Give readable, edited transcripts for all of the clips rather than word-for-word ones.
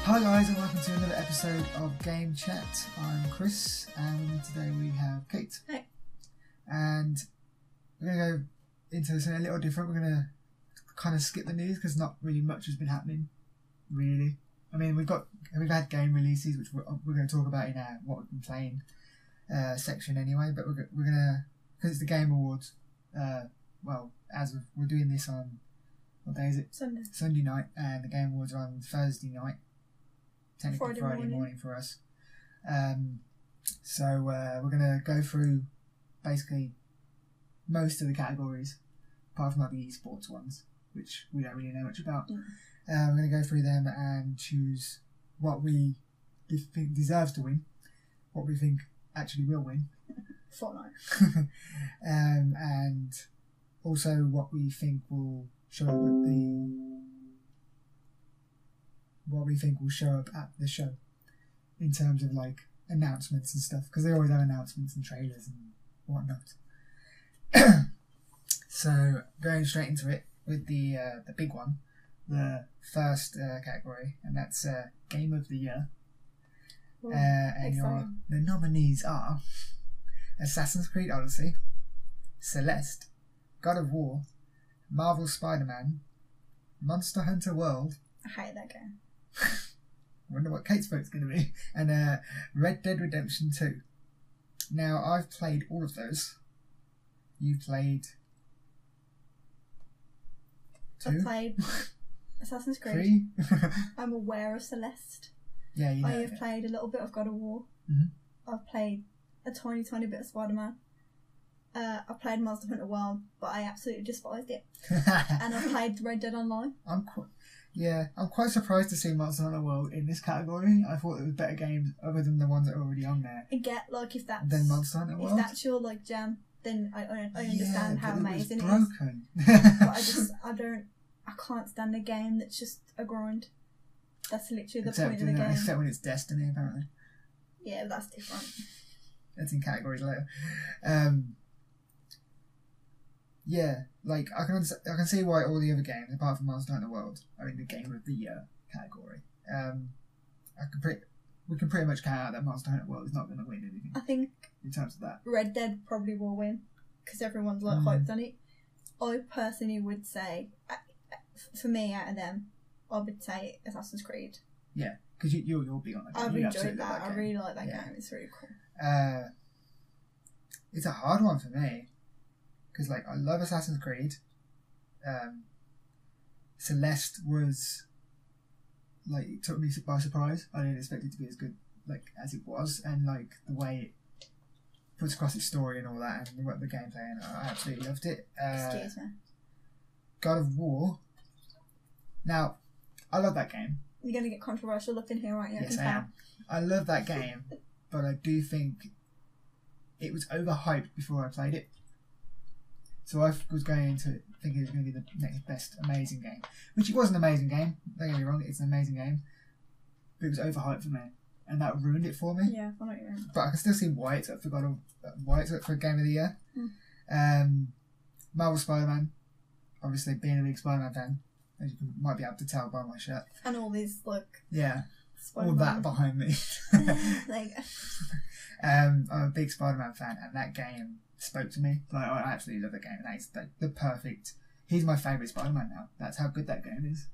Hi guys, and welcome to another episode of Game Chat. I'm Chris, and today we have Kate. Hey. And we're going to go into something a little different. We're going to kind of skip the news because not really much has been happening, really. I mean, we've had game releases, which we're going to talk about in our what we've been playing section anyway. But we're going to, because it's the Game Awards. We're doing this on, what day is it? Sunday night, and the Game Awards are on Thursday night. Technically Friday morning for us. So we're going to go through basically most of the categories, apart from like the esports ones, which we don't really know much about. We're going to go through them and choose what we think deserves to win, what we think actually will win. Fortnite. And also what we think will show up at the show in terms of like announcements and stuff, because they always have announcements and trailers and whatnot. So going straight into it with the big one, the first category, and that's Game of the Year. And the nominees are Assassin's Creed Odyssey, Celeste, God of War, Marvel Spider-Man, Monster Hunter World. I hate that game. I wonder what Kate's vote's going to be. And Red Dead Redemption 2. Now, I've played all of those. You've played 2? I've played Assassin's Creed. 3? I'm aware of Celeste. Yeah, you know. I have played a little bit of God of War. Mm-hmm. I've played a tiny bit of Spider-Man. I've played Monster Hunter World, but I absolutely despised it. And I've played Red Dead Online. I'm quite surprised to see Monster Hunter World in this category. I thought there was better games other than the ones that are already on there. I get, like, if that's than Monster Hunter World. If that's your like jam, then I understand how amazing it is. Broken. But I can't stand a game that's just a grind. That's literally the except point of the game. Except when it's Destiny, apparently. Yeah, but that's different. That's in categories later. Yeah, like I can see why all the other games, apart from Monster Hunter World, are in the Game of the Year category. We can pretty much count out that Monster Hunter World is not going to win anything. I think in terms of that, Red Dead probably will win because everyone's like hyped on it. I personally would say, for me, out of them, I would say Assassin's Creed. Yeah, because you're big on that game. I've enjoyed that. I really like that game. It's really cool. It's a hard one for me. Because, like, I love Assassin's Creed. Celeste was, like, it took me by surprise. I didn't expect it to be as good, like, as it was. And, like, the way it puts across its story and all that, and the gameplay, and I absolutely loved it. Excuse me. God of War. Now, I love that game. You're going to get controversial up in here, aren't you? Yes, I am. I love that game, but I do think it was overhyped before I played it. So I was going into it thinking it was going to be the next best amazing game. Which it was an amazing game. Don't get me wrong, it's an amazing game. But it was overhyped for me. And that ruined it for me. Yeah, I know what you mean. But I can still see why it's up for Game of the Year. Marvel Spider-Man. Obviously, being a big Spider-Man fan, as you might be able to tell by my shirt. And all these, like... Yeah. Spider-Man. All that behind me. Like... I'm a big Spider-Man fan, and that game spoke to me. Like, I absolutely love that game, and it's the perfect. He's my favourite Spider-Man now. That's how good that game is.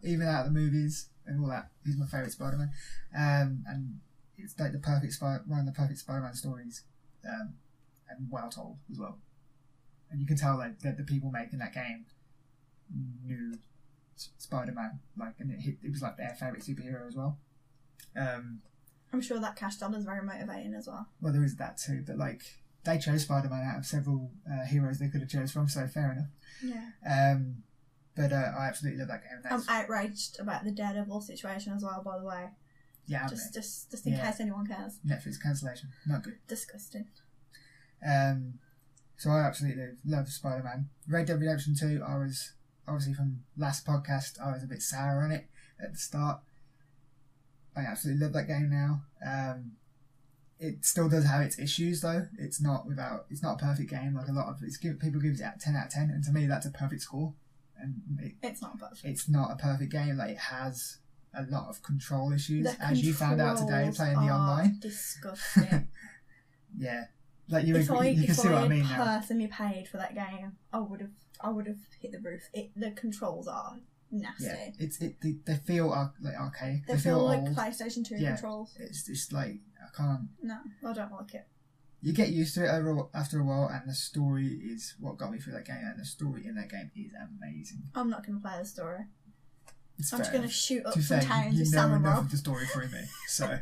Even out of the movies and all that, he's my favourite Spider-Man. And it's like one of the perfect Spider-Man stories, and well told as well. And you can tell like that the people making that game knew Spider-Man, like, and it was like their favourite superhero as well. I'm sure that cash dollar is very motivating as well. Well, there is that too, but like they chose Spider-Man out of several heroes they could have chose from, so fair enough. Yeah. But I absolutely love that game. I'm outraged about the Daredevil situation as well, by the way. Yeah, just in case anyone cares. Netflix cancellation, not good. Disgusting. So I absolutely love Spider-Man. Red Dead Redemption 2, I was obviously from last podcast, I was a bit sour on it at the start. I absolutely love that game now. It still does have its issues though. It's not a perfect game. Like a lot of people give it 10 out of 10, and to me that's a perfect score. And it's not perfect. It's not a perfect game. Like it has a lot of control issues, The as you found out today controls playing the are online. disgusting. Yeah, like you If can see what I mean had now. personally paid for that game, I would have hit the roof. The controls are nasty. Yeah, they feel like archaic. They feel like old. PlayStation 2 Yeah. controls. It's just like I can't. No, I don't like it. You get used to it after a while, and the story is what got me through that game. And the story in that game is amazing. I'm not going to play the story. It's I'm just going to shoot up to some say towns you with know Sam and enough Rob. of the story through me. So,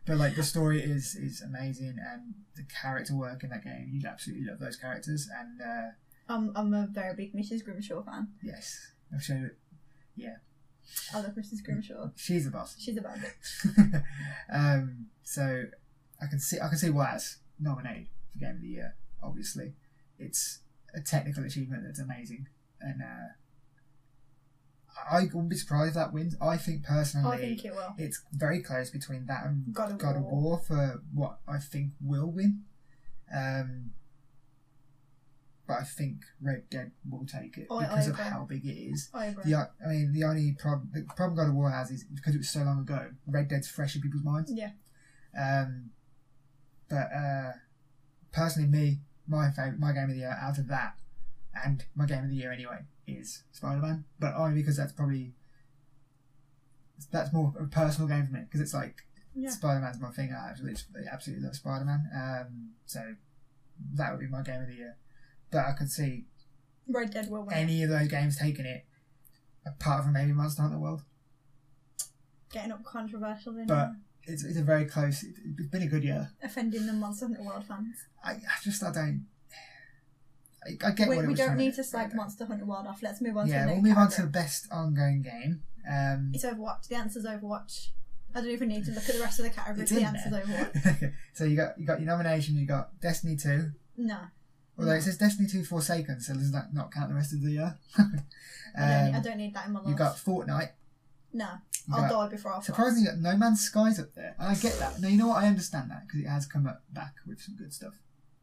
but like the story is amazing, and the character work in that game, you absolutely love those characters. And I'm a very big Mrs. Grimshaw fan. yes, I've shown it. Yeah, I love Mrs. Grimshaw. she's the boss. She's a bad bitch. So I can see why it's nominated for Game of the Year. Obviously, it's a technical achievement that's amazing, and I wouldn't be surprised if that wins. I think personally, I think it will. it's very close between that and God of God of War for what I think will win. But I think Red Dead will take it because of how big it is. I agree. The only problem God of War has is because it was so long ago. Red Dead's fresh in people's minds. Yeah. But personally, my game of the year out of that, and my game of the year anyway, is Spider-Man. But only because that's more of a personal game for me, because it's like Spider-Man's my thing. I absolutely love Spider-Man. So that would be my game of the year. But I could see Red Dead will win. any of those games taking it, apart from maybe Monster Hunter World. Getting up controversial then. But it's a very close. It's been a good year. Offending the Monster Hunter World fans. I don't. I get what it We was don't trying need to to slag say. Monster Hunter World off. Let's move on to the Yeah, next we'll move on to category. the best ongoing game. It's Overwatch. The answer's Overwatch. I don't even need to look at the rest of the categories. It's The in answer's there. Overwatch. So you got your nominations. You got Destiny 2. No. Although it says Destiny 2 Forsaken, so does that not count the rest of the year? I don't need that in my life. You got Fortnite. No. You I'll got- die before I Surprisingly, you got No Man's Sky's up there, and I get that. No, you know what? I understand that because it has come back with some good stuff.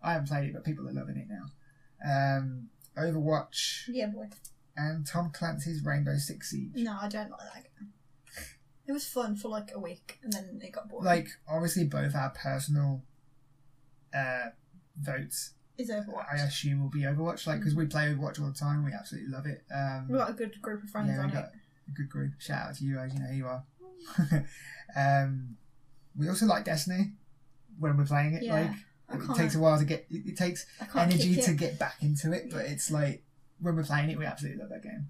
I haven't played it, but people are loving it now. Overwatch Yeah, boy. and Tom Clancy's Rainbow Six Siege. No, I don't like that game. It was fun for like a week, and then it got boring. Like, obviously, both our personal votes, It's Overwatch. I assume, will be Overwatch. Like, because we play Overwatch all the time, we absolutely love it. We've got a good group of friends yeah, on we it. got a good group. Shout out to you guys, you know who you are. We also like Destiny when we're playing it. Yeah, Like, it takes a while to get. It takes I can't energy kick to it. get back into it, but it's like when we're playing it, we absolutely love that game.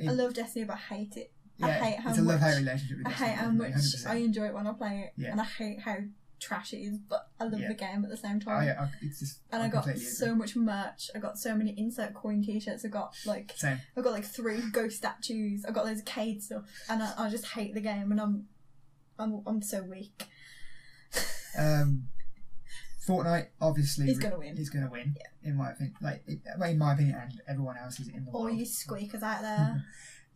I love Destiny, but I hate it. I hate how it's a much. love-hate relationship with I Destiny. hate how much 100%. I enjoy it when I play it, Yeah. and I hate how trash it is. But I love Yeah. the game at the same time. It's just. And I got completely so agree. much merch. I got so many insert coin t-shirts. I got like Same. 3 ghost statues. I got loads of Cade stuff, and I just hate the game. And I'm so weak. Fortnite obviously He's gonna win. He's gonna win. Yeah. In my opinion, in my opinion, and everyone else's in the All world. you squeakers out there.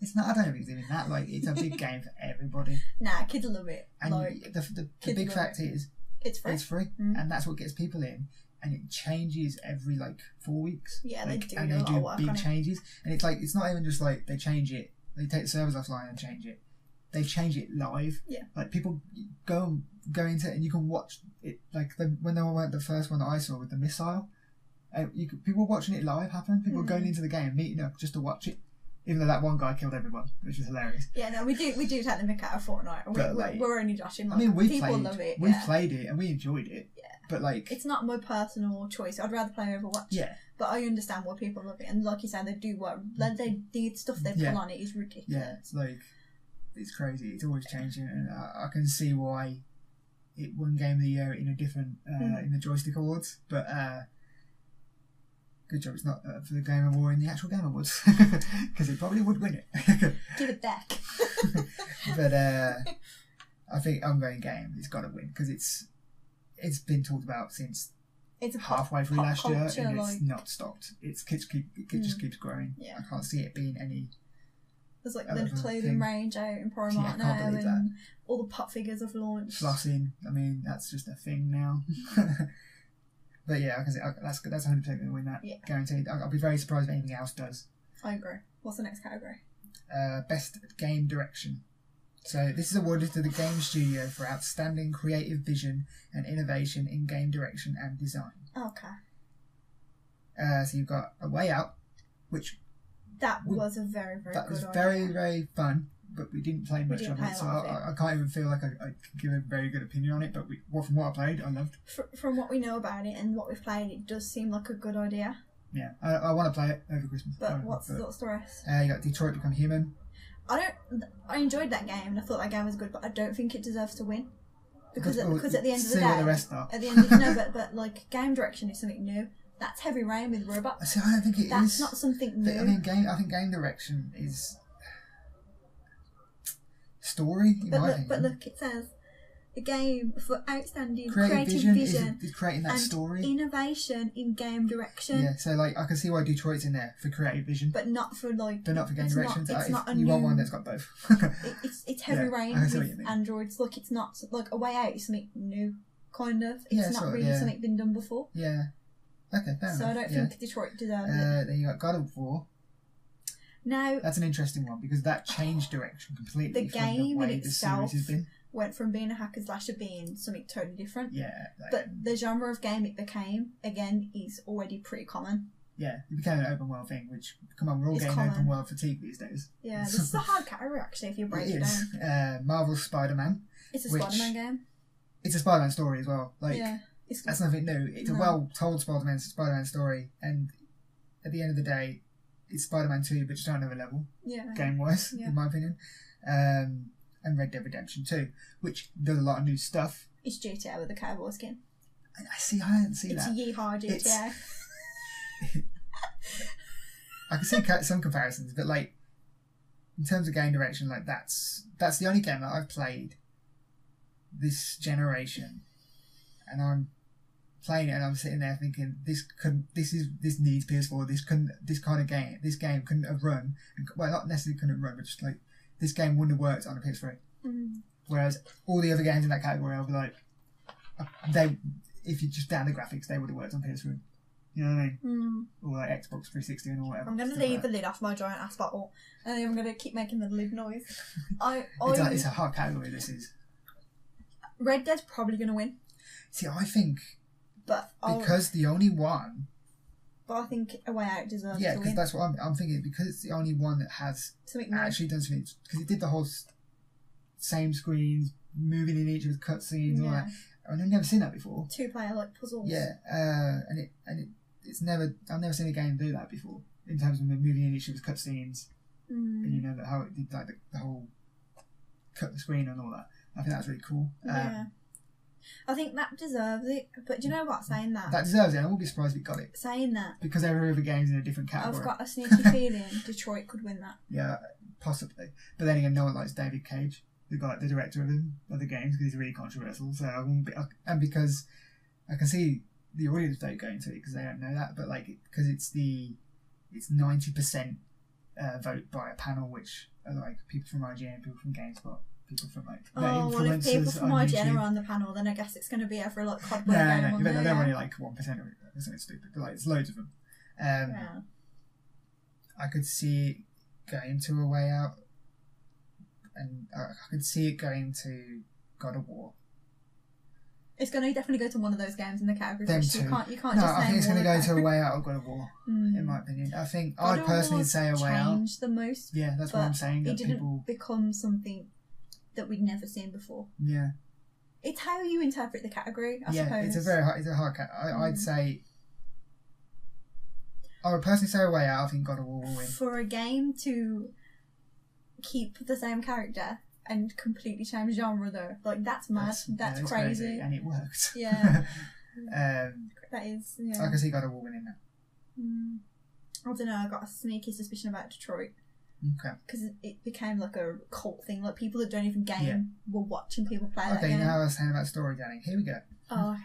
It's not. I don't think it's even that. Like, it's a big game for everybody. Nah, kids love it. And Like, the kids big love fact it. is, it's free. it's free, Mm. and that's what gets people in. And it changes every 4 weeks. Yeah, they do and a they lot do of work big on it. changes. And it's not even just like they change it. They take the servers offline and change it. They change it live. Yeah. Like, people go into it and you can watch it. Like, when they went the first one that I saw with the missile, people watching it live happen. People Mm. going into the game, meeting up just to watch it. Even though that one guy killed everyone, which is hilarious. Yeah, no, we do take the mick out of Fortnite. But, like, We're only joshing. Like, I mean, people love it. We've Yeah. played it and we enjoyed it. Yeah. But It's not my personal choice. I'd rather play Overwatch. yeah, But I understand why people love it, and like you said, they do work. The stuff they Yeah. pull on it is ridiculous. yeah, it's crazy. It's always changing, and I can see why it won Game of the Year in a different in the Joystick Awards. But good job, it's not for the Game Award in the actual Game Awards, because it probably would win it. Give it back. But I think ongoing game it's got to win because it's been talked about since It's a halfway through pop last year, culture, and it's like- not stopped. It just keeps growing. Yeah. I can't see it being any. There's like Other the than clothing thing. range out in Yeah, I Primark can't now, believe and all the pop figures have launched. Flossing, I mean, that's just a thing now. But yeah, because that's 100% going to win that, Yeah. guaranteed. I'll be very surprised if anything else does. I agree. What's the next category? Best game direction. So this is awarded to the game studio for outstanding creative vision and innovation in game direction and design. Okay. So you've got A Way Out, which was a very, very that good was idea. very, very fun, but we didn't play much didn't of play it, a so lot of I can't even feel like I can give a very good opinion on it. But from what I played, I loved. From what we know about it and what we've played, it does seem like a good idea. Yeah, I want to play it over Christmas. But what's the rest? You got Detroit Become Human. I enjoyed that game and I thought that game was good, but I don't think it deserves to win because at the end of the day, what the rest are. At the end of no, but like game direction is something new. That's Heavy Rain with robots. See, I don't think That's not something new. I think game direction is story. But look, it says a game for outstanding creative vision is creating that and story. Innovation in game direction. Yeah, so like I can see why Detroit's in there for creative vision, but not for game direction. It's not you want one that's got both. it's Heavy Rain with androids. Look, it's not like A Way Out is something new, kind of. It's not really something been done before. Yeah. Okay, fair enough. So I don't think Detroit deserves it. Then you got God of War. Now that's an interesting one because that changed direction completely. The game from the way in itself the series has been. Went from being a hack and slash to being something totally different. Yeah. But the genre of game it became, again, is already pretty common. Yeah, it became an open world thing, which, come on, we're all getting open world fatigue these days. Yeah, this is a hard category, actually, if you break it down. Marvel's Spider-Man. It's a Spider-Man game. It's a Spider-Man story as well. Like, yeah. That's nothing new. It's a well-told Spider-Man story, and at the end of the day, it's Spider-Man 2, but just on another level, game-wise, in my opinion. And Red Dead Redemption 2, which does a lot of new stuff. It's GTA with the cowboy skin. I didn't see that. It's yeehaw GTA. I can see some comparisons, but like in terms of game direction, like that's the only game that I've played this generation, and I'm playing it and I'm sitting there thinking this needs PS4. This game couldn't have run. Well, not necessarily couldn't run, but just like this game wouldn't have worked on a PS3. Whereas all the other games in that category, I'll be like, if you just down the graphics, they would have worked on PS3. You know what I mean? Or like Xbox 360 and all whatever. I'm going to leave the lid off my giant ass bottle and then I'm going to keep making the lid noise. It's a hard category, this is. Red Dead's probably going to win. See, I think because the only one... But I think A Way Out deserves to win. Yeah, because that's what I'm thinking. Because it's the only one that has actually done something. Because it did the whole same screens, moving in each of the cutscenes and all that. I've never seen that before. 2-player like puzzles. Yeah, it's never. I've never seen a game do that before in terms of moving in each of the cutscenes. And you know how it did like the whole cut the screen and all that. I think that's really cool. I think that deserves it. But do you know what? Saying that deserves it. I won't be surprised if it got it. Saying that because every other game's in a different category. I've got a sneaky feeling Detroit could win that. Yeah, possibly. But then again, no one likes David Cage, the director of the games, because he's really controversial. So I won't be. And because I can see the audience don't go into it because they don't know that. But like, because it's 90% vote by a panel, which are like people from IGN, people from GameSpot. People from like well, if people from IGN are on the panel, then I guess it's going to be every like COD game on there. They're only like 1% of it. It's something stupid, but like it's loads of them. I could see it going to A Way Out, and I could see it going to God of War. It's going to definitely go to one of those games in the category. You can't no, just I think it's going to go to A Way Out or God of War. In my opinion, I think I'd personally say A Way Out. Changed the most. Yeah, that's what I'm saying. It didn't become something that we'd never seen before. Yeah. It's how you interpret the category, I suppose. It's a hard category. I'd say... I would personally say A Way Out. I think God of War will win. For a game to keep the same character and completely change genre, though, like, that's mad. That's crazy. And it worked. Yeah. That is, yeah. I can see God of War winning that. I don't know, I got a sneaky suspicion about Detroit. Okay. Because it became like a cult thing. Like people that don't even game were watching people play that game. Okay, now I was saying about storytelling. Here we go. Oh, okay.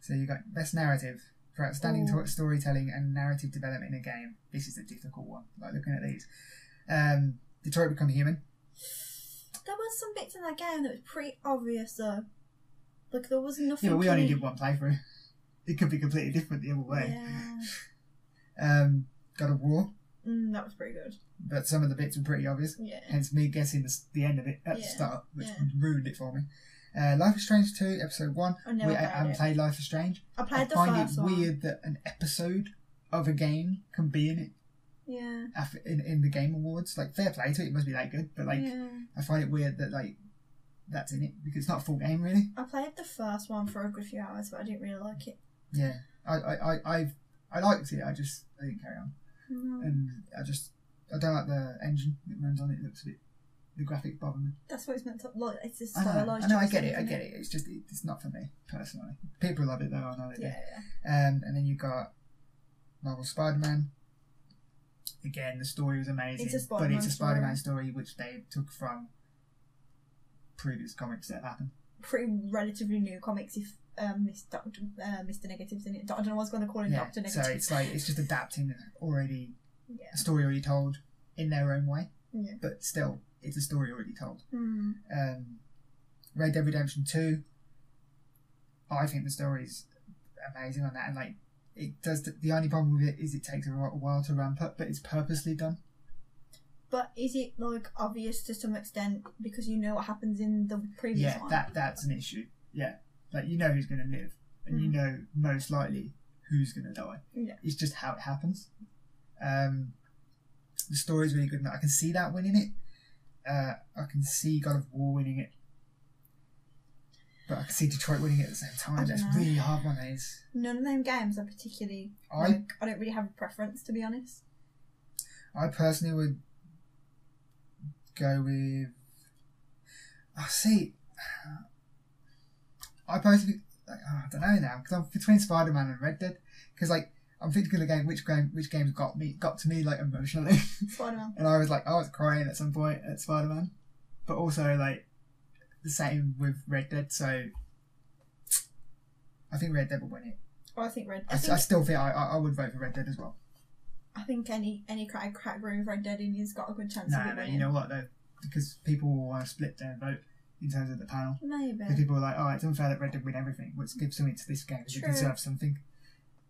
So you got best narrative for outstanding storytelling and narrative development in a game. This is a difficult one. Like looking at these, Detroit Become Human. There was some bits in that game that was pretty obvious though. Like there was nothing. Yeah, but we only did one playthrough. It could be completely different the other way. Yeah. God of War. That was pretty good. But some of the bits were pretty obvious. Yeah. Hence me guessing the end of it at the Yeah. start, which Yeah. ruined it for me. Life is Strange 2, episode 1. I never I haven't played Life is Strange. I played the find first it one. weird that an episode of a game can be in it Yeah. in the Game Awards. Like, fair play to it, it must be that good. But, like, Yeah. I find it weird that, like, that's in it because it's not a full game, really. I played the first one for a good few hours, but I didn't really like it. Yeah. I liked it, I didn't carry on. Mm. And I don't like the engine that runs on it. It looks a bit, the graphics bother me. That's what it's meant to like. It's a I know, stylized. I get it. It's just, it's not for me, personally. People love it though, I know they do. Yeah. And then you got Marvel Spider-Man. Again, the story was amazing. It's a but Spider-Man it's a Spider-Man story which they took from previous comics that happened. Pretty relatively new comics. If Mr. Negative's in it, I don't know what's going to call him Dr. Negative. So it's like, it's just adapting already, Yeah. a story already told in their own way. Yeah. But still, it's a story already told. Mm. Red Dead Redemption 2, I think the story's amazing on that, and like it does. The only problem with it is it takes a while to ramp up, but it's purposely done. But is it like obvious to some extent because you know what happens in the previous one? That's an issue. Yeah, like you know who's going to live, and you know most likely who's going to die. Yeah. It's just how it happens. The story's really good, and I can see that winning it. I can see God of War winning it. But I can see Detroit winning it at the same time. That's know. really hard one, these. None of them games are particularly. I don't really have a preference, to be honest. I personally would go with. I personally, I don't know now, because I'm between Spider-Man and Red Dead. Because like I'm thinking again, which games got to me like emotionally. Spider-Man. And I was crying at some point at Spider-Man, but also like the same with Red Dead. So I think Red Dead will win it. Well, I think I still think I would vote for Red Dead as well. I think any category with Red Dead in has got a good chance of it No, winning. you know what though? Because people will want to split their vote in terms of the panel. Maybe. Because people are like, oh, it's unfair that Red Dead win everything. Let's give something to this game because it True. deserves something.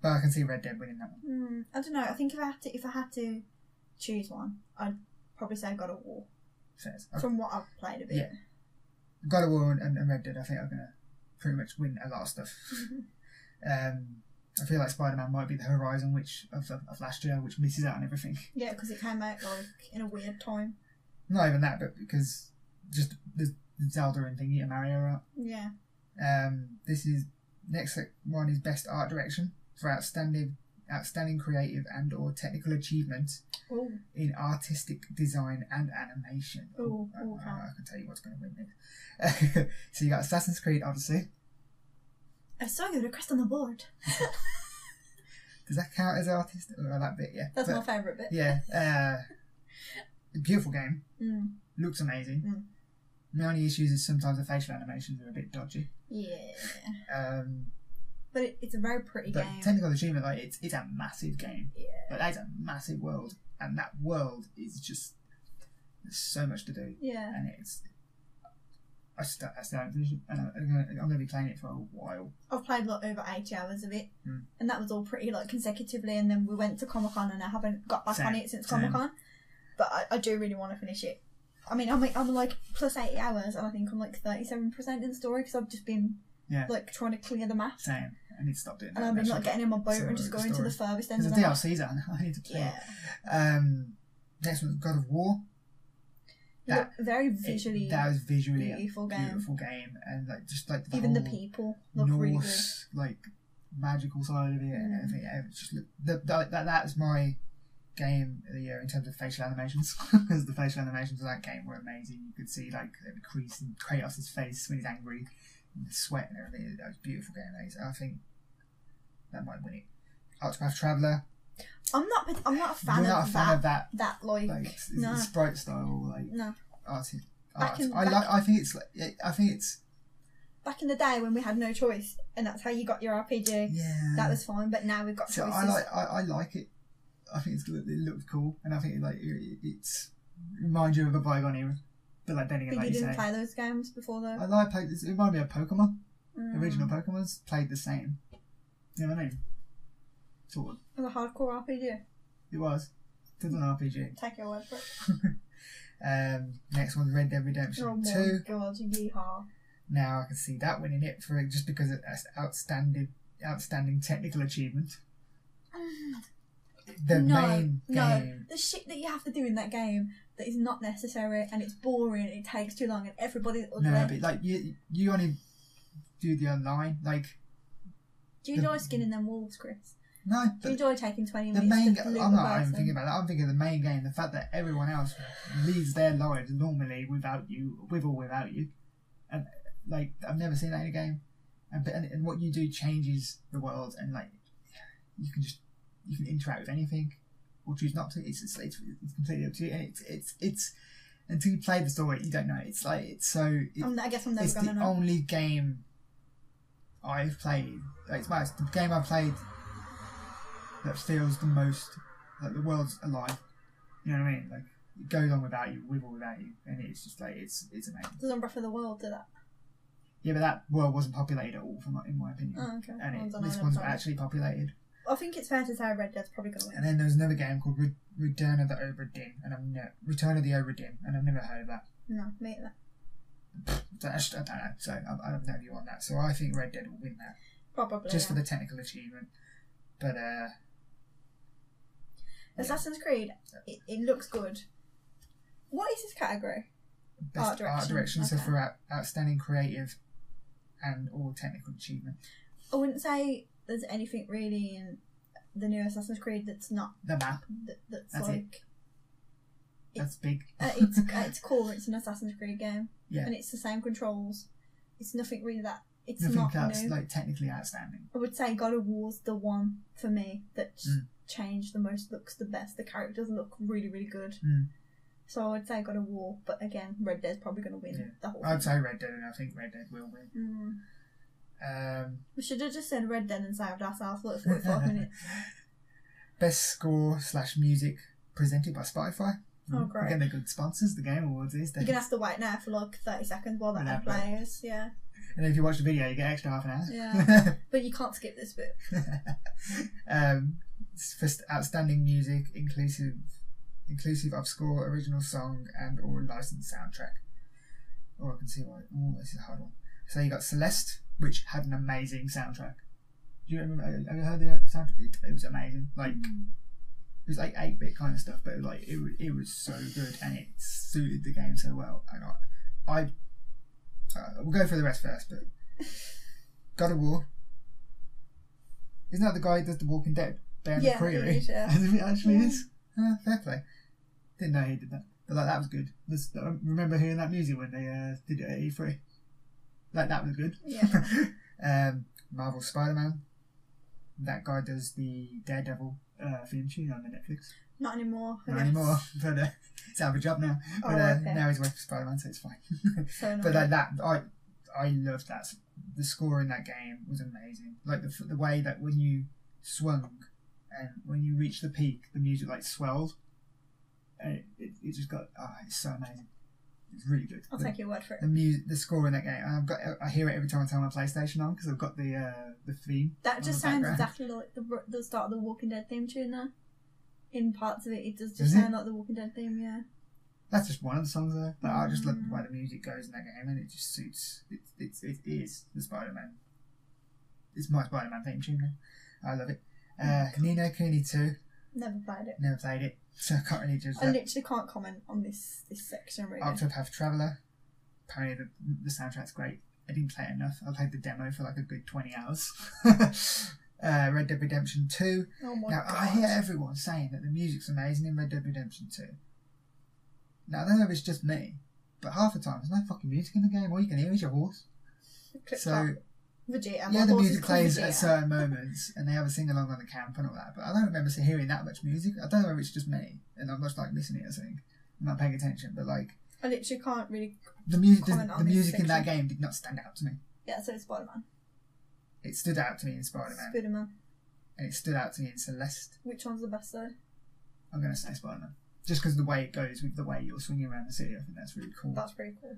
But I can see Red Dead winning that one. I don't know. I think if I had to choose one, I'd probably say God of War. Says. From what I've played of it. Yeah. God of War and Red Dead, I think are going to pretty much win a lot of stuff. I feel like Spider-Man might be the horizon of last year, which misses out on everything. Yeah, because it came out like in a weird time. Not even that, but because just the Zelda and thingy and Mario are out. Yeah. This is next one is best art direction for outstanding creative and or technical achievement Ooh. in artistic design and animation. Ooh, I can tell you what's going to win this. So you got Assassin's Creed Odyssey. I saw you request on the board. Does that count as artist? Or that bit, yeah. That's my favourite bit. Yeah. Beautiful game. Looks amazing. My only issues is sometimes the facial animations are a bit dodgy. Yeah. But it's a very pretty but game. Technical achievement, like it's a massive game. Yeah. But that's a massive world, and that world is just there's so much to do. Yeah. And I still haven't finished it, and I'm going to be playing it for a while. I've played like over 80 hours of it, and that was all pretty like consecutively. And then we went to Comic-Con, and I haven't got back on it since Comic-Con. But I do really want to finish it. I mean, I'm like plus 80 hours, and I think I'm like 37% in the story because I've just been like trying to clear the map. Same. I need to stop doing that. And I've been like getting in my boat and just going to the furthest end of the map. There's DLCs on. I need to play. Yeah. Next one's God of War. Very visually. That was visually beautiful game, and like just like even the people look Norse, really good. like magical side of it, and everything. Yeah, just that is my game of the year in terms of facial animations, because the facial animations of that game were amazing. You could see like the crease in Kratos' face when he's angry, and the sweat and everything. That was a beautiful game. I think that might win it. Octopath Traveler. I'm not a fan You're not of a fan of that. That like no sprite style like no. art. I think it's back in the day when we had no choice, and that's how you got your RPG. Yeah, that was fine. But now we've got choices. I like it. I think it looks cool, and I think it's reminds you of a bygone era. But like then again, but like you didn't play those games before though. I like play this. It reminded me of Pokemon. Original Pokemon's played the same. You know what I mean? Sort of. It was a hardcore RPG. It was. Does an RPG. Take your word for it. Next one's Red Dead Redemption 2. Oh my god, yeehaw. Now I can see that winning it for just because of outstanding technical achievement. The main game. The shit that you have to do in that game that is not necessary and it's boring. It takes too long and everybody's ugly. No, but like you only do the online. Like, do you enjoy skinning them wolves, Chris? No. Do you enjoy taking 20 the minutes main to I'm not even thinking about that. I'm thinking of the main game. The fact that everyone else leads their lives normally without you, with or without you, and like I've never seen that in a game. And what you do changes the world, and like you can interact with anything or choose not to. It's completely up to you, and it's until you play the story you don't know. It's like I guess I'm never gonna know. It's the only game I've played. Like, it's the game I've played that feels the most like the world's alive. You know what I mean? Like it goes on without you, with or without you, and it's just like it's amazing. Doesn't Breath of the Wild do that? Yeah, but that world wasn't populated at all, in my opinion. Oh, okay. And this one's actually populated. I think it's fair to say Red Dead's probably going to win. And then there's another game called Return of the Obra Dinn, Return of the Obra Dinn, and I've never heard of that. No, me either. I don't know, so I have no view on that. So I think Red Dead will win that. Probably. Just for the technical achievement. But, Assassin's Creed, it looks good. What is this category? Best art direction. Okay. So for outstanding creative and all technical achievement. I wouldn't say there's anything really in the new Assassin's Creed that's not the map. That's like that's big. It's cool. It's an Assassin's Creed game, and it's the same controls. It's nothing really that. It's nothing not that's new. Like technically outstanding. I would say God of War's the one for me that's changed the most. Looks the best. The characters look really, really good. So I would say God of War, but again, Red Dead's probably going to win the whole thing. I'd say Red Dead, and I think Red Dead will win. We should have just said Red Dead and saved ourselves like 45 minutes. Best score / music presented by Spotify. Oh, great. Again, they're good sponsors, the Game Awards these days. You're going to have to wait now for like 30 seconds while that ad plays, yeah. And then if you watch the video, you get extra half an hour. Yeah, but you can't skip this bit. For outstanding music, inclusive of score, original song, and or licensed soundtrack. Oh, I can see why. Oh, this is a hard one. So you got Celeste, which had an amazing soundtrack. Do you remember? Have you heard the soundtrack? It was amazing. Like it was like 8-bit kind of stuff, but it was so good, and it suited the game so well. And I we'll go through the rest first, but God of War. Isn't that the guy who does the Walking Dead? Ben Creary? Yeah, it actually is. Fair play. Didn't know he did that, but like that was good. I remember hearing that music when they did it at E3. Like that was good. Yeah. Marvel Spider-Man. That guy does the Daredevil theme tune on the Netflix. Not anymore. Not anymore. But it's out of a job now. But now he's working for Spider-Man, so it's fine. So but like that, I loved that. The score in that game was amazing. Like the way that when you swung and when you reached the peak, the music like swelled. And it just got it's so amazing. It's really good. I'll take your word for it. The score in that game, and I hear it every time I turn my PlayStation on because I've got the theme. That just sounds exactly like the start of the Walking Dead theme tune there. In parts of it does just sound like the Walking Dead theme, yeah. That's just one of the songs though. But I just love the way the music goes in that game, and it just suits. It is the Spider-Man. It's my Spider-Man theme tune. I love it. Ni no Kuni 2. Never played it. So I can't really judge that. I literally can't comment on this section really. Octopath Traveler. Apparently the soundtrack's great. I didn't play it enough. I played the demo for like a good 20 hours. Red Dead Redemption 2. Oh my God. I hear everyone saying that the music's amazing in Red Dead Redemption 2. Now I don't know if it's just me, but half the time there's no fucking music in the game. All you can hear is your horse. Vegeta. Yeah, the music plays at certain moments, and they have a sing along on the camp and all that. But I don't remember hearing that much music. I don't know if it's just me, and I'm just like missing it or something. I'm not paying attention, but like I literally can't really. The music in that game did not stand out to me. Yeah, so it's Spider-Man. It stood out to me in Spider-Man. And it stood out to me in Celeste. Which one's the best though? I'm going to say Spider-Man. Just because of the way it goes with the way you're swinging around the city. I think that's really cool. That's pretty cool.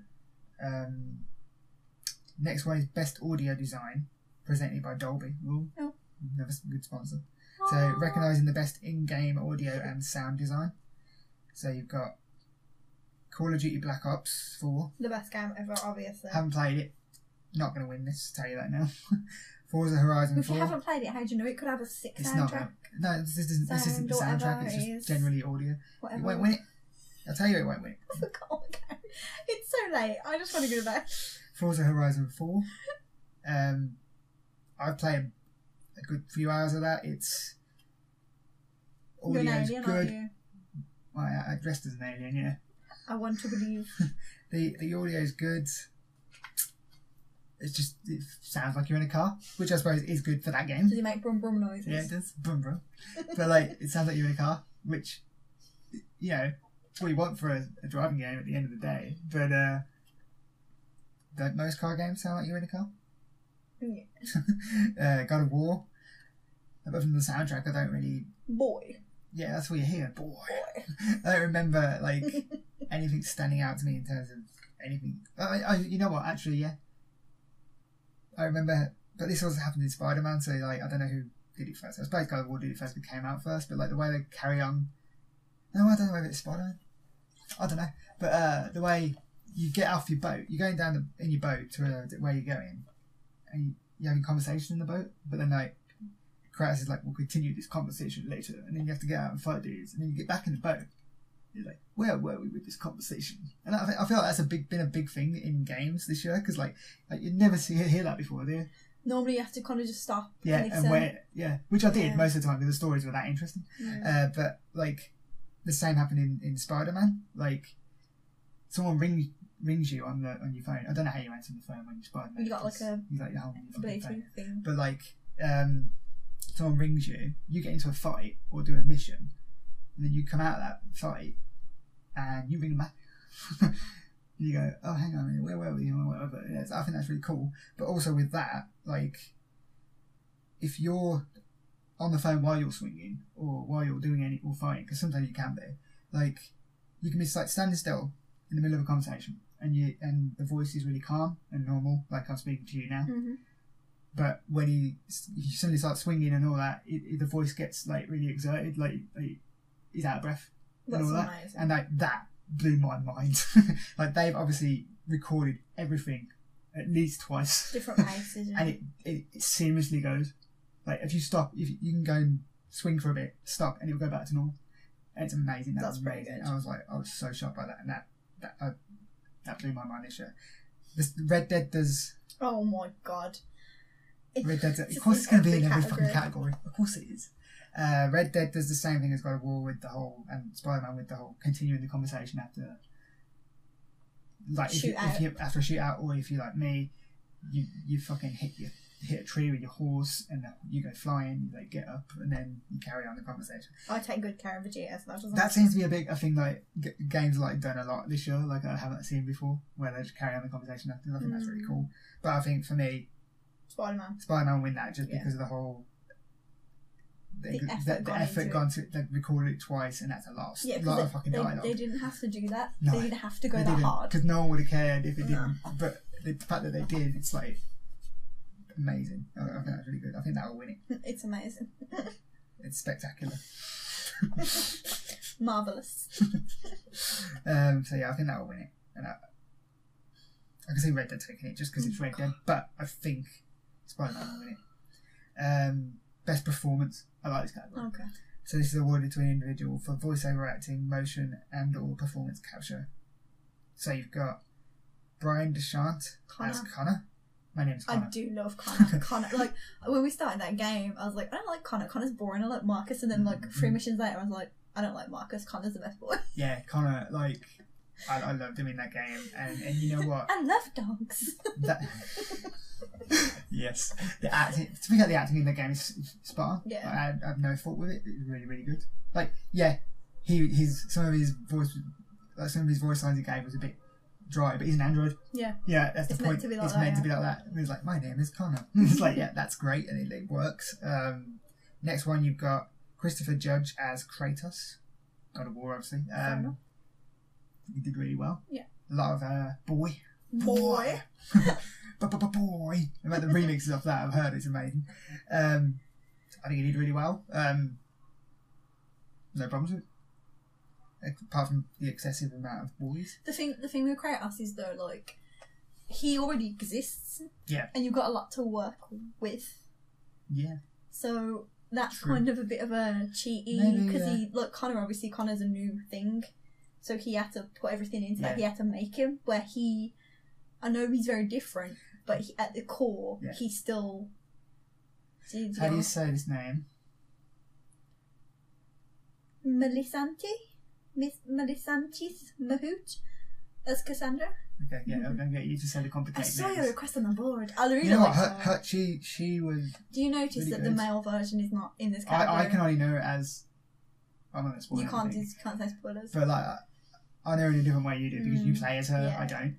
Next one is Best Audio Design, presented by Dolby. Ooh, oh. Another good sponsor. So recognising the best in-game audio and sound design. So you've got Call of Duty Black Ops 4. The best game ever, obviously. Haven't played it. Not going to win this, tell you that now. Forza Horizon 4. If you haven't played it, how do you know it could have a sick It's soundtrack? No, this isn't the soundtrack, it's just generally audio. Whatever. It won't win it. I'll tell you it won't win it. I forgot the game. It's so late. I just want to go to bed. Forza Horizon 4. I've played a good few hours of that. It's You're an audio's alien, good. aren't you? Well, I dressed as an alien, yeah. I want to believe. The audio's good. It sounds like you're in a car, which I suppose is good for that game. Does it make brum brum noises? Yeah, it does. Brum brum. But like, it sounds like you're in a car, which, you know, it's what you want for a driving game at the end of the day. But don't most car games sound like you're in a car? Yeah. God of War. Apart from the soundtrack, I don't really. Boy. Yeah, that's what you hear. Boy. I don't remember like anything standing out to me in terms of anything. You know what? Actually, yeah. I remember, but this also happened in Spider-Man. So like, I don't know who did it first. I suppose God of War did it first, but came out first. But like the way they carry on. No, I don't know whether it's Spider-Man. I don't know. But the way you get off your boat, you're going down in your boat to where you're going, and you're having a conversation in the boat. But then like, Kratos is like, we'll continue this conversation later, and then you have to get out and fight dudes, and then you get back in the boat. You're like, where were we with this conversation? And I feel like that's been a big thing in games this year, because like you never hear that before, do you? Normally you have to kind of just stop. Yeah, and wait, yeah, which I did most of the time because the stories were that interesting. Yeah. But like the same happened in Spider-Man. Like someone rings you on your phone. I don't know how you answer the phone when you're Spider-Man. You got like a Bluetooth thing. But like someone rings you, you get into a fight or do a mission, and then you come out of that fight and you ring them back. You go, oh, hang on a minute, where were we? Or whatever. Yeah, I think that's really cool. But also with that, like, if you're on the phone while you're swinging or while you're doing any or fighting, because sometimes you can be, like, you can be like standing still in the middle of a conversation, and the voice is really calm and normal, like I'm speaking to you now. Mm-hmm. But when you suddenly start swinging and all that, the voice gets like really exerted, like he's out of breath and That's all that, amazing. and like that blew my mind. Like they've obviously recorded everything at least twice, different paces, and it seamlessly goes. Like if you stop, if you can go and swing for a bit, stop, and it'll go back to normal. And it's amazing. That's pretty amazing. good. I was so shocked by that, and that blew my mind this year. Red Dead does. Oh my god. Red Dead, of course, it's going to be in every fucking category. Of course, it is. Red Dead does the same thing as God of War with the whole, and Spider-Man with the whole continuing the conversation after, like if you after a shootout, or if you like me, you fucking hit a tree with your horse, and you go flying, you like get up, and then you carry on the conversation. I take good care of Vegeta, so that seems to be a thing like games like done a lot this year, like I haven't seen before, where they just carry on the conversation after. I think that's really cool. But I think for me, Spider-Man win that just because of the whole the effort gone to they recorded it twice, and that's a lot of fucking dialogue. They didn't have to do that. No, they didn't have to go that hard because no one would have cared if it didn't. But the fact that they did, it's like amazing. I think that's really good. I think that will win it. It's amazing. It's spectacular. Marvelous. So yeah, I think that will win it, and I can see Red Dead taking it just because it's Red Dead, but I think Spider-Man will win it. Best performance. I like this category. Okay. So this is awarded to an individual for voiceover acting, motion, and or performance capture. So you've got Brian Deshant as Connor. My name's Connor. I do love Connor. Connor, like when we started that game, I was like, I don't like Connor. Connor's boring. I like Marcus. And then like 3 missions later, I was like, I don't like Marcus. Connor's the best boy. Yeah, Connor. Like I loved him in that game, and you know what? I love dogs. Yes, the acting. Speaking of the acting in the game is spot on. Yeah, I have no fault with it. It was really, really good. Like, yeah, some of his voice lines he gave was a bit dry, but he's an android. Yeah, that's the point. It's meant to be like that. He's like, my name is Connor. It's like, yeah, that's great, and it works. Next one, you've got Christopher Judge as Kratos. God of War, obviously. He did really well. Yeah, a lot of boy. Boy. About the remixes of that I've heard, it's amazing. I think he did really well. No problems with it, apart from the excessive amount of boys. The thing with Kratos is though, like, he already exists. Yeah. And you've got a lot to work with. Yeah. So that's True. kind of a bit of a cheaty, because he, like, Connor's a new thing, so he had to put everything into that. He had to make him, where I know he's very different, but at the core, he's still... How do you say his name? Melissantis Mahout as Cassandra. Okay, yeah, I'm going to get you to say the complicated I saw names. your request on the board. I really you know like what? She was. Do you notice really that good. the male version is not in this category? I can only know it as. I'm not spoiling. You can't say spoilers. But like, I know in a different way you do because you play as her. Yeah. I don't.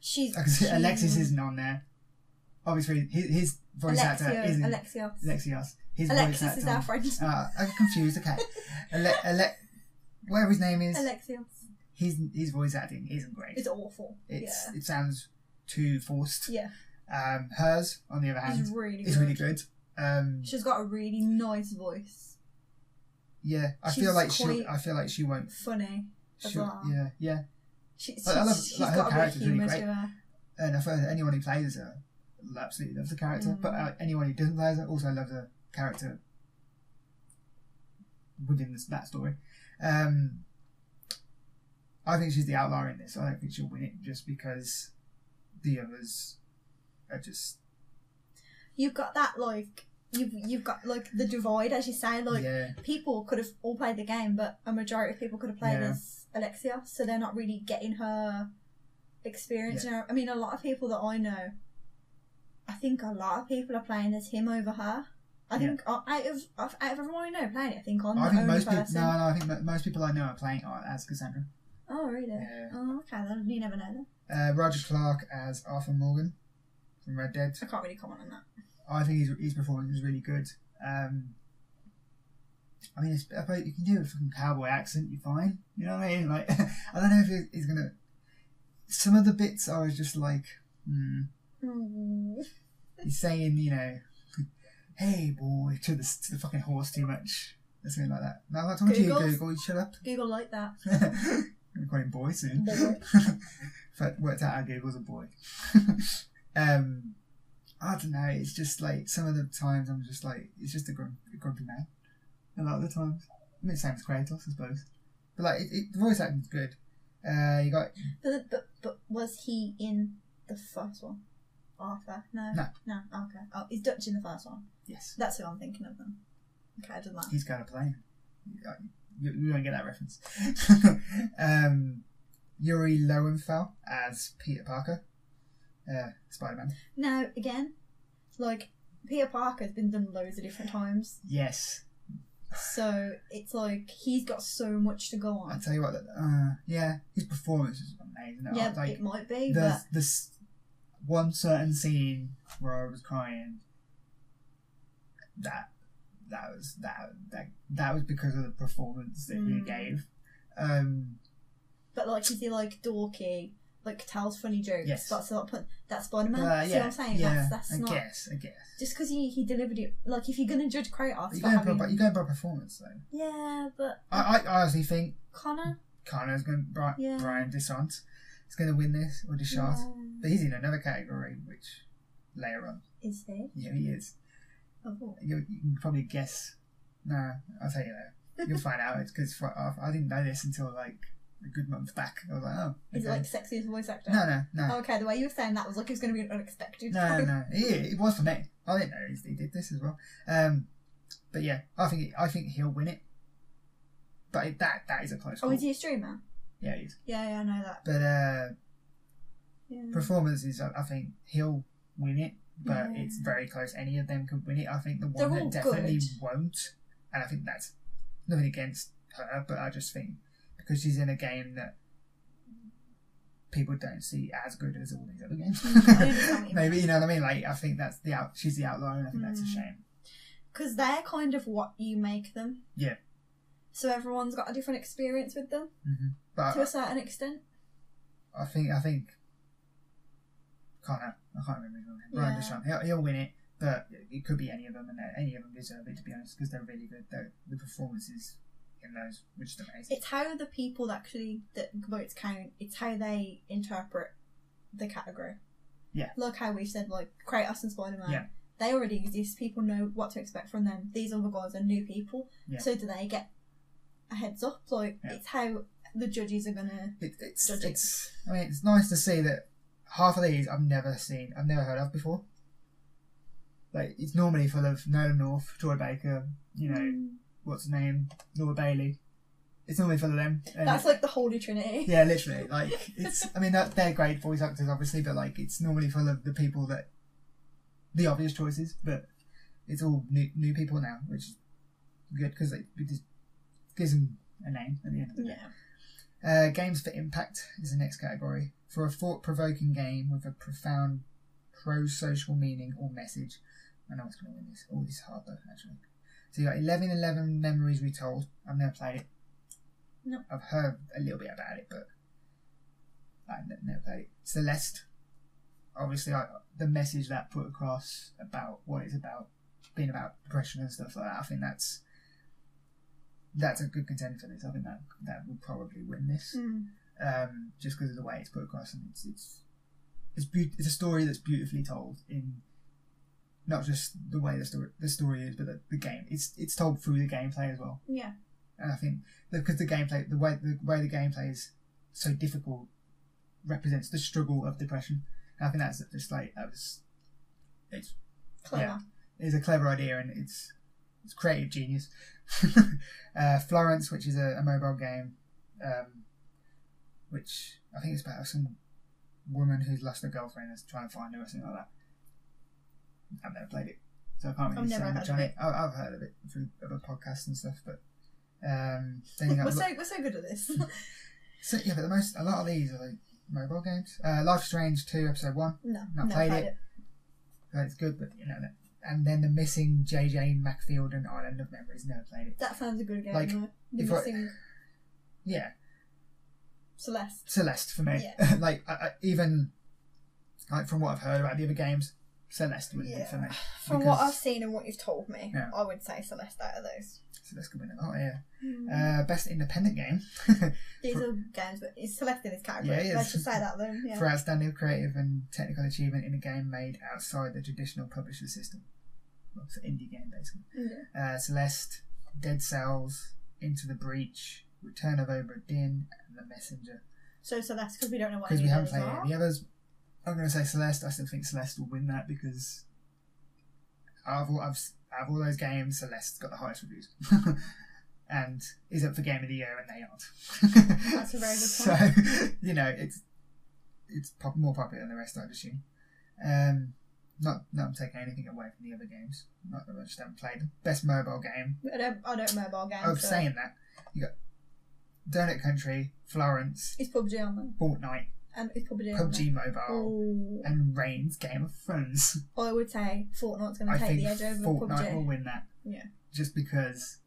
She's Alexis isn't on there. Obviously, his voice actor isn't. Alexios. His Alexis voice actor is our friend. I'm confused. Okay. Whatever his name is. Alexios. His voice acting isn't great. It's awful. It sounds too forced. Yeah. Hers, on the other hand, is really good. She's got a really nice voice. Yeah, I feel like she won't. Funny as well. Yeah. She's her got character's a bit of really humour great. to her. And I feel that anyone who plays her absolutely loves the character. But anyone who doesn't play her also loves the character within that story. I think she's the outlier in this. I don't think she'll win it just because the others are just. You've got that, like, you've got, like, the divide, as you say. Like, people could have all played the game, but a majority of people could have played as Alexia, so they're not really getting her experience. You know, I mean, a lot of people that I know, I think a lot of people are playing as him over her. I think out of everyone I know playing it, I think I'm the only person. No, I think most people I know are playing as Cassandra. Oh, really? Yeah. Oh, okay. Then you never know then. Roger Clark as Arthur Morgan from Red Dead. I can't really comment on that. I think his performance is really good. I mean, you can do a fucking cowboy accent, you're fine. You know what I mean? Like, I don't know if he's gonna. Some of the bits I was just like, He's saying, you know, hey boy, to the fucking horse too much. Or something like that. No, I'm not talking to you, Google. You shut up. Google like that. I'm going to call him boy soon. Boy. But worked out how Google's a boy. I don't know. It's just like some of the times I'm just like, it's just a grumpy man. A lot of the times. I mean, same as Kratos, I suppose. But like, the voice acting's good. You got. But was he in the first one? Arthur? No. Okay. Oh, he's Dutch in the first one. Yes. That's who I'm thinking of then. Okay, I did that. He's got a plane. You won't get that reference. Yuri Lowenfeld as Peter Parker, Spider-Man. Now, again, like, Peter Parker's been done loads of different times. Yes. So, it's like, he's got so much to go on. I'll tell you what, yeah, his performance is amazing. Yeah, like, it might be, but... There's this one certain scene where I was crying. That was because of the performance that he gave. But like, is he like dorky, like tells funny jokes? Yes. That's Spider-Man. See what I'm saying? Yeah, that's I not. guess. Just because he delivered it, like, if you're gonna judge Kratos, you're going by performance though. Yeah, but I honestly think Connor's going Brian Desant is going to win this, or Deschamps, but he's in another category, which later on. Is he? Yeah, he is. Oh. You can probably guess. No, I'll tell you later. You'll find out. It's because I didn't know this until like a good month back. I was like, oh. Okay. Is it like sexiest voice actor? No. Oh, okay, the way you were saying that was like it was going to be an unexpected. No. It was for me. I didn't know he did this as well. But yeah, I think he'll win it. But that is a close call. Oh, is he a streamer? Yeah, he is. Yeah, I know that. But performances, I think he'll win it. But it's very close. Any of them could win it. I think the one that definitely won't, and I think that's nothing against her, but I just think because she's in a game that people don't see as good as all these other games. Maybe, you know what I mean? Like, I think that's she's the outlier, and I think that's a shame. Because they're kind of what you make them. Yeah. So everyone's got a different experience with them, but to a certain extent. I think Connor. I can't remember his name. Brian Deshawn. He'll win it, but it could be any of them, and any of them deserve it, to be honest, because they're really good. The performances in those were just amazing. It's how the people that votes count. It's how they interpret the category. Yeah. Like how we've said, like Kratos and Spider-Man. Yeah. They already exist. People know what to expect from them. These other guys are new people. Yeah. So do they get a heads up? Like it's how the judges are gonna judge it. I mean, it's nice to see that half of these I've never heard of before. Like, it's normally full of Nolan North, Troy Baker, what's his name, Laura Bailey. It's normally full of them. That's like the Holy Trinity. Yeah, literally. Like, it's. I mean, they're great voice actors, obviously, but like, it's normally full of the people that the obvious choices. But it's all new people now, which is good because it just gives them a name at the end of the day. Games for impact is the next category. For a thought-provoking game with a profound pro-social meaning or message. I know what's going to win this. Oh, this is hard though, actually. So you got 11 Memories Retold. I've never played it. No. I've heard a little bit about it, but I've never played it. Celeste. Obviously, the message that put across about what it's about, being about depression and stuff like that, I think that's a good contender for this. I think that will probably win this, just because of the way it's put across, and it's a story that's beautifully told in not just the way the story is, but the game. It's told through the gameplay as well. Yeah. And I think because the gameplay, the way the gameplay is so difficult, represents the struggle of depression. And I think that's just like it's clever. Yeah, it's a clever idea, and it's creative genius. Florence, which is a mobile game, which I think is about some woman who's lost her girlfriend and is trying to find her or something like that. I've never played it, so I can't really say much on it. I've heard of it through other podcasts and stuff, but then you got we're so good at this. So yeah, but a lot of these are like mobile games. Life is Strange 2 Episode 1. No, not played it. But it's good, but and then The Missing J.J. Macfield and Island of Memories. Never played it. That sounds a good game. Like, The Missing. Yeah. Celeste for me. Yeah. Like even like from what I've heard about the other games, Celeste would be for me. From what I've seen and what you've told me, yeah. I would say Celeste out of those. Celeste could win it. Oh yeah. Best independent game. These are games, but it's Celeste in this category. Yeah, let's just say that then. Yeah. For outstanding creative and technical achievement in a game made outside the traditional publisher system. Well, it's an indie game basically. Yeah. Celeste, Dead Cells, Into the Breach, Return of Obra Dinn, and The Messenger. So Celeste, because we don't know what because we haven't played any others. I'm going to say Celeste. I still think Celeste will win that because out of all those games, Celeste's got the highest reviews and is up for Game of the Year, and they aren't. That's a very good point. So it's more popular than the rest, I'd assume. Not I'm taking anything away from the other games. Not that I just haven't played them. Best mobile game. I don't mobile games. Oh, saying that, you got Donut Country, Florence. Is PUBG on there? Fortnite. And it's PUBG Mobile and Reign's Game of Thrones. I would say Fortnite's going to take the edge over Fortnite PUBG. Will win that. Yeah. Just because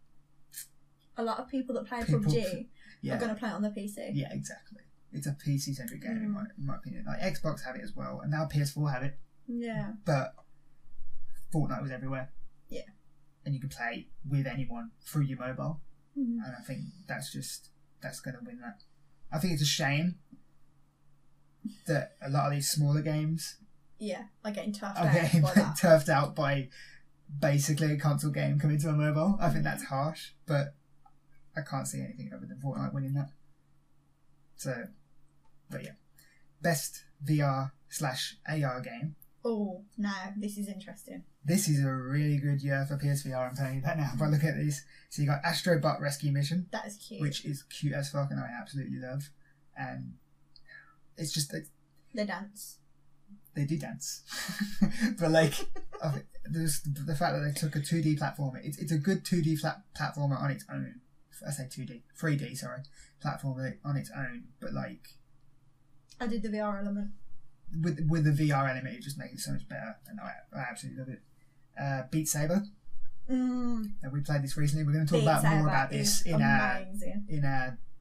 a lot of people that play PUBG are going to play it on their PC. Yeah, exactly. It's a PC-centric game in my opinion. Like Xbox have it as well, and now PS4 have it. Yeah. But Fortnite was everywhere. Yeah. And you can play with anyone through your mobile. Mm-hmm. And I think that's going to win that. I think it's a shame that a lot of these smaller games are getting turfed out by basically a console game coming to a mobile. I think that's harsh, but I can't see anything other than Fortnite winning that. So, but yeah. Best VR/AR game. Oh, now this is interesting. This is a really good year for PSVR, I'm telling you that now. If I look at these, so you got Astro Bot Rescue Mission. That is cute. Which is cute as fuck, and I absolutely love. And it's just they dance. They do dance, but like there's the fact that they took a 2D platformer. It's a good 2D platformer on its own. I say 2D, 3D, sorry, platformer on its own. But like, I did the VR element. With the VR element, it just makes it so much better, and I absolutely love it. Beat Saber. And we played this recently. We're going to talk more about this in our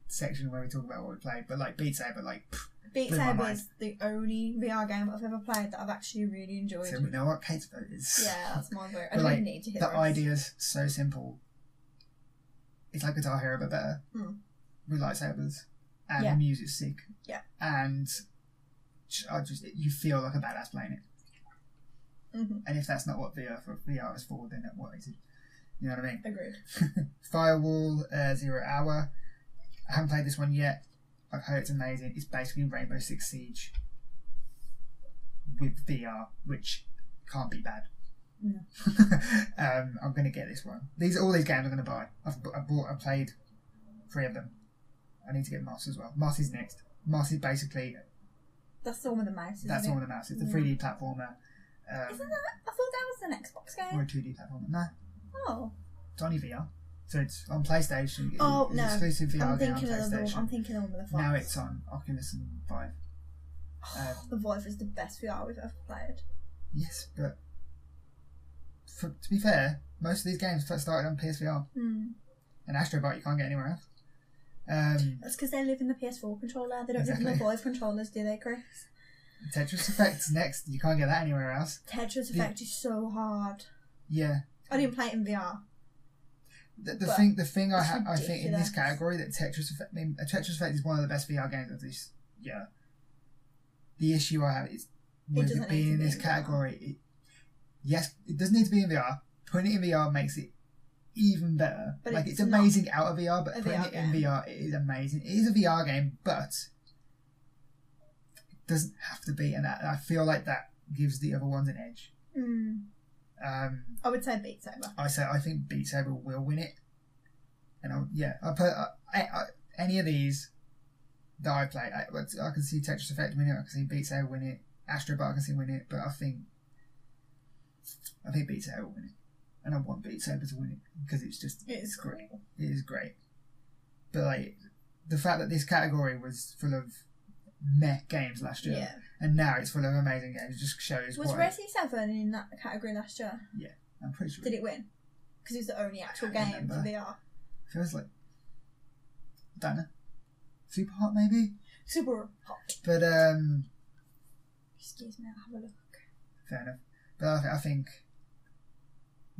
section where we talk about what we played. But like Beat Saber, like Beat Saber is the only VR game I've ever played that I've actually really enjoyed. So we know what Kate's vote is. Yeah, that's my vote. I But, don't like, need to hear the the rest. idea's so simple. It's like Guitar Hero but better. With lightsabers. And the music's sick. Yeah. And you feel like a badass playing it. And if that's not what VR is for, then what is it? You know what I mean? Agreed. Firewall, 0 Hour. I haven't played this one yet. I've heard it's amazing. It's basically Rainbow Six Siege with VR, which can't be bad. No. I'm going to get this one. All these games I'm going to buy. I've played 3 of them. I need to get Moss as well. Moss is next. Moss is basically... That's the one with the mouse, isn't That's it? the one with the mouse. It's a 3D platformer. Isn't that? I thought that was an Xbox game. Or a 2D platformer. No. Oh. It's only VR. So it's on PlayStation. Oh, it's no. exclusive VR I'm game on thinking of the PlayStation. I'm thinking of the one with the Fox. Now it's on Oculus and Vive. The Vive is the best VR we've ever played. Yes, but to be fair, most of these games started on PSVR. And Astrobot you can't get anywhere else. That's because they live in the PS4 controller. They don't live in the Vive controllers, do they, Chris? Tetris Effect's next. You can't get that anywhere else. Tetris Effect is so hard. Yeah. I didn't play it in VR. The thing I think in this category that Tetris Effect. I mean, Tetris Effect is one of the best VR games of this year. The issue I have is with it being in this category. Yes, it doesn't need to be in VR. Putting it in VR makes it even better. But like it's amazing out of VR, but putting it in VR it is amazing. It is a VR game, but it doesn't have to be, and I feel like that gives the other ones an edge. I would say Beat Saber. I think Beat Saber will win it, and I put any of these that I play. I can see Tetris Effect win it. I can see Beat Saber win it. Astrobot I can see win it, but I think Beat Saber will win it. And I want Beat Saber to win it because it's great. It is great. But like the fact that this category was full of meh games last year, and now it's full of amazing games, just shows. Was Resi 7 in that category last year? Yeah, I'm pretty sure. Did it win? Because it was the only actual game for VR. Feels like I don't know, Super Hot maybe. Super Hot. But excuse me, I'll have a look. Fair enough. But I think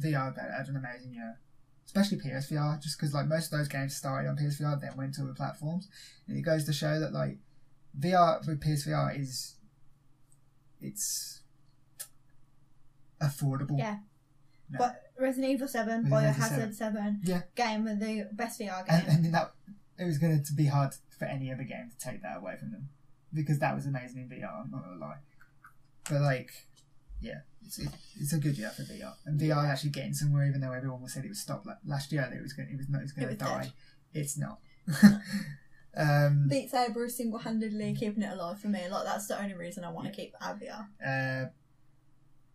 VR had an amazing year, especially PSVR, just because like most of those games started on PSVR, then went to other platforms. And it goes to show that like VR with PSVR it's affordable. Yeah. No. But Resident Evil 7, Biohazard 7, game of the best VR game. And that it was going to be hard for any other game to take that away from them because that was amazing in VR. I'm not gonna lie, but like. Yeah, it's a good year for VR, and VR is actually getting somewhere. Even though everyone said it would stop last year, that it was going to die. Dead. It's not. Beat Saber is single-handedly keeping it alive for me. Like that's the only reason I want to keep our VR.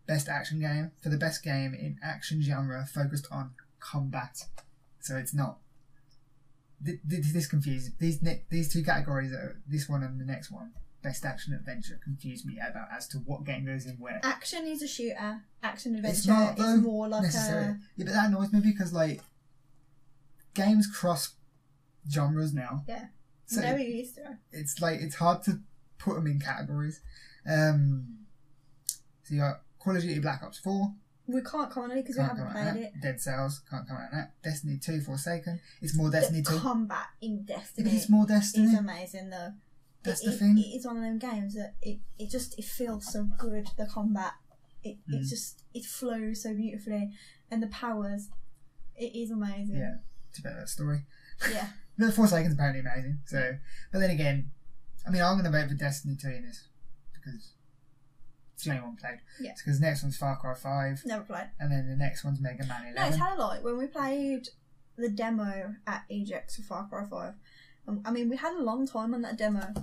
Best action game for the best game in action genre focused on combat. So it's not. This confuses these two categories. This one and the next one. Best action adventure confused me about as to what game goes in where. Action is a shooter. Action adventure it's not, though, is more like necessarily. Yeah, but that annoys me because like games cross genres now. Yeah. So no, we used to. It's like it's hard to put them in categories. So you got Call of Duty Black Ops 4. We can't comment on it because we haven't played it. Dead Cells can't come out on that. Destiny 2 Forsaken. It's more Destiny 2. The combat in Destiny. It's more Destiny. It's amazing though. That's the thing. It is one of them games that it feels so good. The combat, it flows so beautifully, and the powers, it is amazing. Yeah, it's about that story. Yeah. But the Forsaken's apparently amazing. So, but then again, I mean, I'm going to vote for Destiny 2 in this because it's the only one played. Yeah. It's because the next one's Far Cry 5. Never played. And then the next one's Mega Man 11. No, it's had a lot. When we played the demo at EJX for Far Cry 5. I mean, we had a long time on that demo.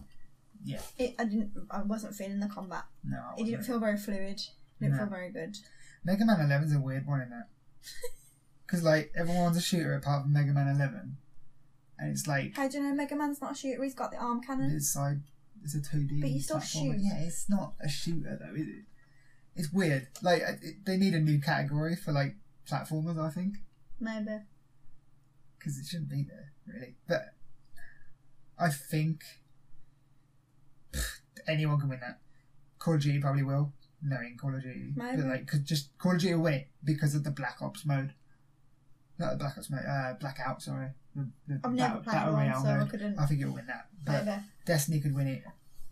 Yeah. I wasn't feeling the combat. No. It didn't feel very fluid. It didn't feel very good. Mega Man 11's a weird one in that. Because, like, everyone's a shooter apart from Mega Man 11. And it's like... How do you know Mega Man's not a shooter? He's got the arm cannon. It's a 2D. But you still shoot. Yeah, it's not a shooter, though, is it? It's weird. Like, they need a new category for, like, platformers, I think. Maybe. Because it shouldn't be there, really. But... I think anyone can win that. Call of Duty probably will, knowing Call of Duty. Maybe. But like, cause just Call of Duty will win it because of the Black Ops mode. Not the Black Ops mode, Blackout, sorry. I've never played Battle one, Royale so I mode. couldn't. I think it will win that. But Maybe. Destiny could win it.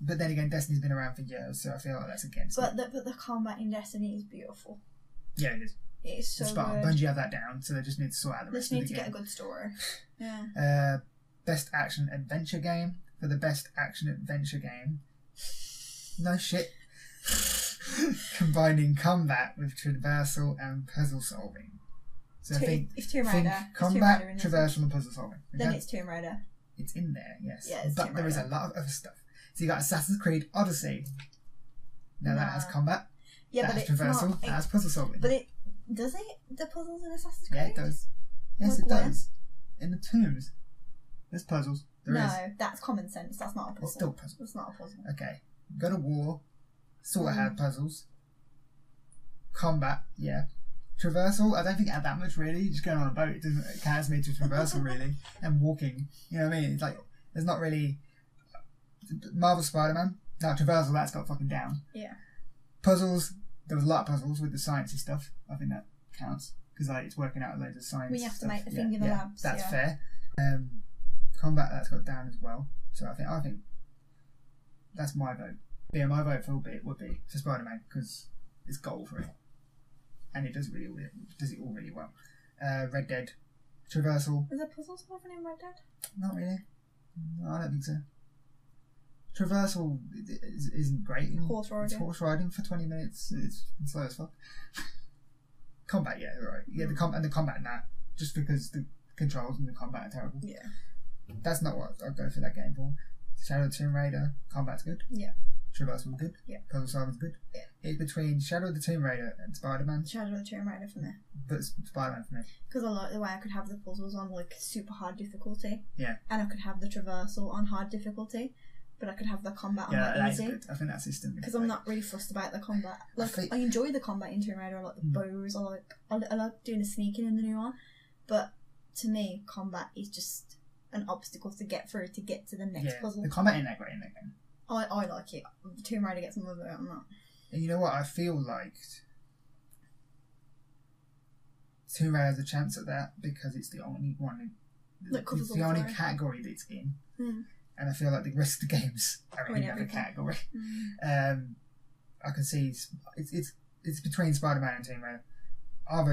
But then again, Destiny's been around for years, so I feel like that's against it. But the combat in Destiny is beautiful. Yeah, it is. It is so It's good. Bungie have that down, so they just need to sort out the They rest just need of to the get a game. good story. Yeah. Best action adventure game. For the best action adventure game. No shit. Combining combat with traversal and puzzle solving. So I think It's Tomb Raider. combat, It's Tomb Raider traversal and puzzle solving. Okay? then it's Tomb Raider. It's in there, yes. Yeah, it's but Tomb there is a Raider. lot of other stuff. So you got Assassin's Creed Odyssey. Now that has combat. Yeah, that but has it's traversal. not. That has puzzle solving. But it does it the puzzles in Assassin's Creed? Yeah, it does. Yes, Like it where? does. In the tombs. There's puzzles. There is. No, that's common sense. That's not a puzzle. It's still puzzles. It's not a puzzle. Okay. Go to war. Sort of had puzzles. Combat, yeah. Traversal, I don't think it had that much really. Just going on a boat, it counts me to traversal really. And walking. You know what I mean? It's like, there's not really. Marvel Spider-Man. No, traversal, that's got fucking down. Yeah. Puzzles, there was a lot of puzzles with the sciencey stuff. I think that counts. Because like, it's working out loads of science. When you have to stuff. make the thing in the labs. That's yeah. fair. Combat, that's got down as well. So I think that's my vote. Yeah, my vote for would be for Spider-Man because it's gold for it, and it does it all really well. Red Dead, traversal. Is there puzzle solving in Red Dead? Not really. No, I don't think so. Traversal isn't great. Horse riding. It's horse riding for 20 minutes. It's slow as fuck. Combat, yeah, right. Yeah, the combat in that, just because the controls and the combat are terrible. Yeah. That's not what I'd go for that game for. Shadow of the Tomb Raider, combat's good. Yeah. Traversal good. Yeah. Puzzle solving's good. Yeah. It's between Shadow of the Tomb Raider and Spider-Man, Shadow of the Tomb Raider for me. but Spider-Man for me. Because I like the way I could have the puzzles on like super hard difficulty. Yeah. And I could have the traversal on hard difficulty, but I could have the combat on Yeah, like that's easy. good. I think that system. Because I'm not really fussed about the combat. Like think- I enjoy the combat in Tomb Raider. I like the bows. I like doing the sneaking in the new one. But to me, combat is just an obstacle to get through to get to the next puzzle. The combat ain't that great in that game. I like it. Tomb Raider gets more of it. I'm not. And you know what? I feel like Tomb Raider has a chance at that because it's the only one. That covers It's all the only three. category that it's in. Mm. And I feel like the rest of the games are Or in in the other everything. category. Mm. I can see it's between Spider-Man and Tomb Raider. I'd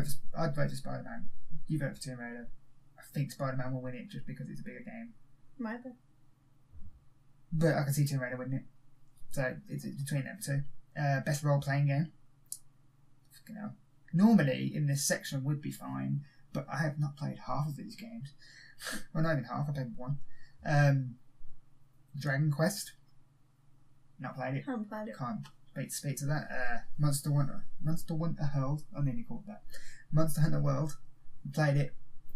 vote for Spider-Man. You vote for Tomb Raider. I think Spider-Man will win it just because it's a bigger game. Maybe. But I can see Tomb Raider winning it. So it's between them two. Best role-playing game. Fucking hell. Normally in this section would be fine, but I have not played half of these games. Well, not even half. I played one. Dragon Quest. Not played it. Haven't played it. Can't speak to that. Monster Hunter World. I nearly called that. Monster Hunter World. Played it.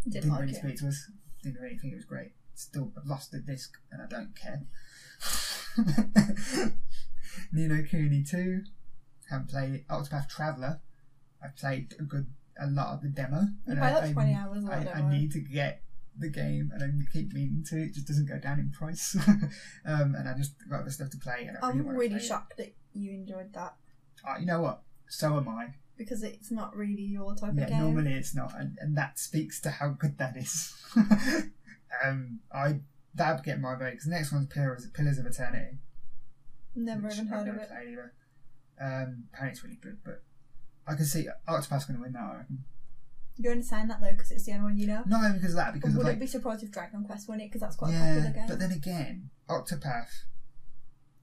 Didn't like really it. speak to us. Didn't really think it was great. Still, I've lost the disc and I don't care. Ni no Kuni 2. Haven't played it. Octopath Traveler. I've played a lot of the demo. You played like 20 hours of I that demo. need to get the game and I keep meaning to. It just doesn't go down in price. And I just got other stuff to play. And I'm wanna really play shocked that you enjoyed that it. You know what? So am I. because it's not really your type Yeah, of game. normally it's not, and that speaks to how good that is. That would get my vote because the next one's Pillars of Eternity. Never which even heard I've of never it. played either. Apparently it's really good, but I can see Octopath's going to win that. I reckon. You're only saying that though because it's the only one you know. Not only because of that, because Would of it like be surprised if Dragon Quest won it because that's quite a popular game? but then again, Octopath.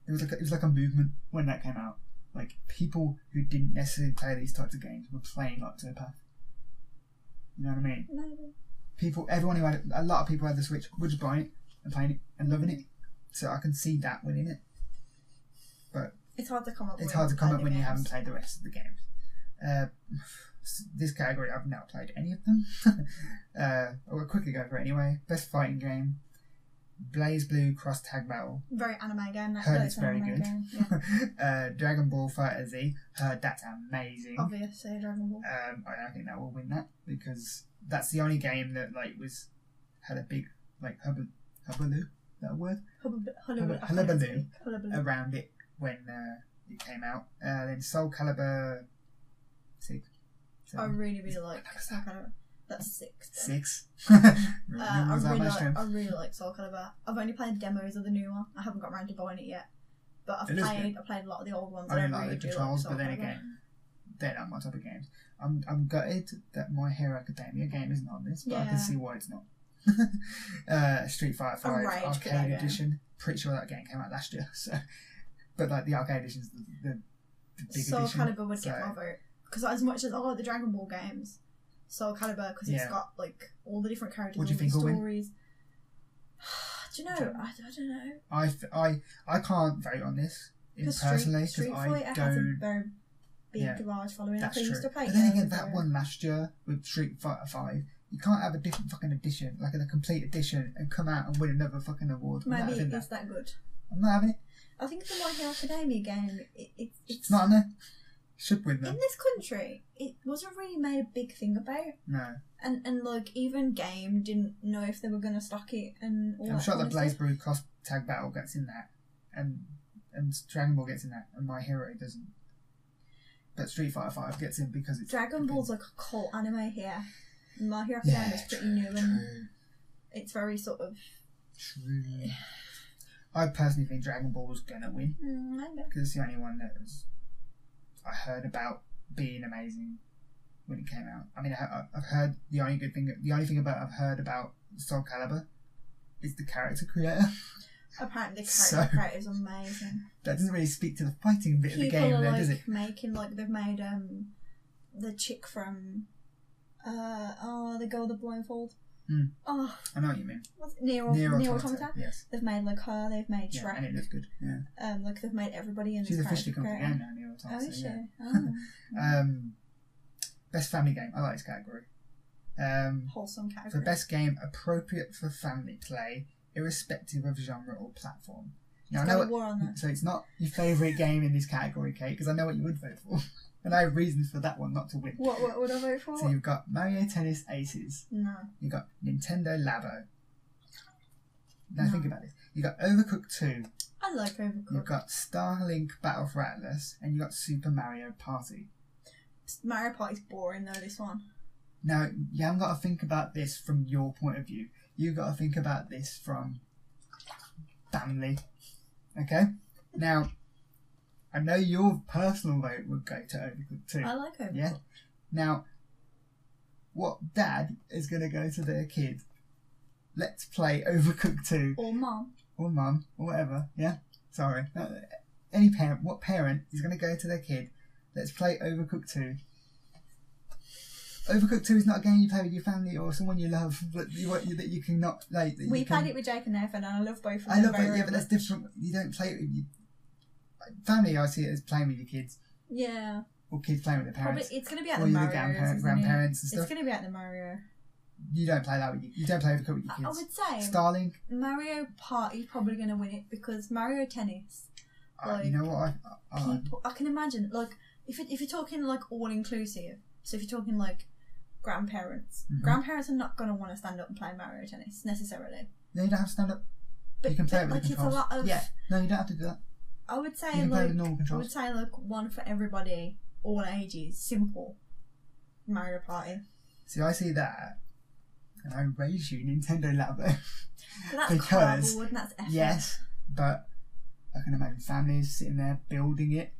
It was like a movement when that came out. Like people who didn't necessarily play these types of games were playing Octopath. You know what I mean? Maybe. Everyone who had a lot of people who had the Switch were just buying it and playing it and loving it. So I can see that winning it. But It's hard to come up. it's with hard to come up when you games. haven't played the rest of the games. This category, I've not played any of them. I'll quickly go for it anyway. Best fighting game: Blaze Blue Cross Tag Battle. Very anime game. Heard it's an very anime good. Game. Yeah. Dragon Ball Fighter Z. Heard that's amazing. Obviously, Dragon Ball. I think that will win that because that's the only game that had a big hubbaloo. That word? Hullabaloo Hullabaloo around it when it came out. Then Soul Calibur 6. I really like Soul Calibur. That's 6. 6. I really like Soul Calibur. I've only played demos of the new one. I haven't got around to buying it yet. But I played a lot of the old ones. I don't like the controls, but then again, they're not my type of games. I'm gutted that My Hero Academia game isn't on this, but I can see why it's not. Street Fighter 5 Arcade Edition. Pretty sure that game came out last year. So, but like the arcade edition's the big Soul edition. Calibur would get my vote, because as much as I like the Dragon Ball games, Soul Calibur, because it's got like all the different characters, what do you think stories. Do you know? I don't know. I can't vote on this personally because Street I Fighter has a very big large following. That's I true. used to play but then again, that one last year with Street Fighter 5, you can't have a different fucking edition, like a complete edition, and come out and win another fucking award. Maybe it is that good. I'm not having it. I think the My Hero Academia game, it's not on there. Should win them. In this country, it wasn't really made a big thing about. No. And like even Game didn't know if they were going to stock it and all I'm sure that Blaze Brew Cross Tag Battle gets in that, and Dragon Ball gets in that, and My Hero doesn't. But Street Fighter 5 gets in because it's Dragon Ball's like a cult anime here. My Hero Academia is pretty new and it's very sort of true. I personally think Dragon Ball was gonna win because it's the only one that I heard about being amazing when it came out. I mean, I've heard the only thing I've heard about Soul Calibur is the character creator. Apparently, the character creator is amazing. That doesn't really speak to the fighting bit of the game, though, does it? Making they've made the chick from the girl with the blindfold. Oh, I know what you mean. What's it? Nier Automata? Yes. They've made like her. They've made Shrek. Yeah, and it looks good. Yeah. Like they've made everybody in. She's officially come again now. Nier Automata. Oh, is she? Yeah. Oh. Best family game. I like this category. Wholesome category. For best game appropriate for family play, irrespective of genre or platform. Now, I know war on that. So it's not your favourite game in this category, Kate, because I know what you would vote for. And I have reasons for that one not to win. What would I vote for? So you've got Mario Tennis Aces. No. You've got Nintendo Labo. Now think about this. You've got Overcooked 2. I like Overcooked. You've got Starlink Battle for Atlas. And you've got Super Mario Party. Mario Party's boring though, this one. Now, you haven't got to think about this from your point of view. You've got to think about this from family. Okay? Now, I know your personal vote would go to Overcooked 2. I like Overcooked. Yeah? Now, what dad is going to go to their kid? Let's play Overcooked 2. Or mum. Or mum, or whatever, yeah? Sorry. Any parent, what parent is going to go to their kid? Let's play Overcooked 2. Overcooked 2 is not a game you play with your family or someone you love, but that you cannot like. We played it with Jake and Nathan, and I love both of them. I love it, yeah, but that's different. You don't play it with your family. I see it as playing with your kids. Yeah. Or kids playing with their parents. Probably, it's going to be at the Mario. Grandparents and stuff. It's going to be at the Mario. You don't play that with you don't play Overcooked with your kids. I would say Starlink. Mario Party's probably going to win it because Mario Tennis. Like, you know what? I can imagine if you're talking like all inclusive. So if you're talking like grandparents, grandparents are not going to want to stand up and play Mario Tennis necessarily. No, you don't have to stand up. But you can play it with like the controls. It's a lot of. Yeah. No, you don't have to do that. I would say you can play with normal controls. I would say like one for everybody, all ages, simple. Mario Party. See, I see that, and I raise you Nintendo Labo. But that's cardboard and that's effort. Yes, but I can imagine families sitting there building it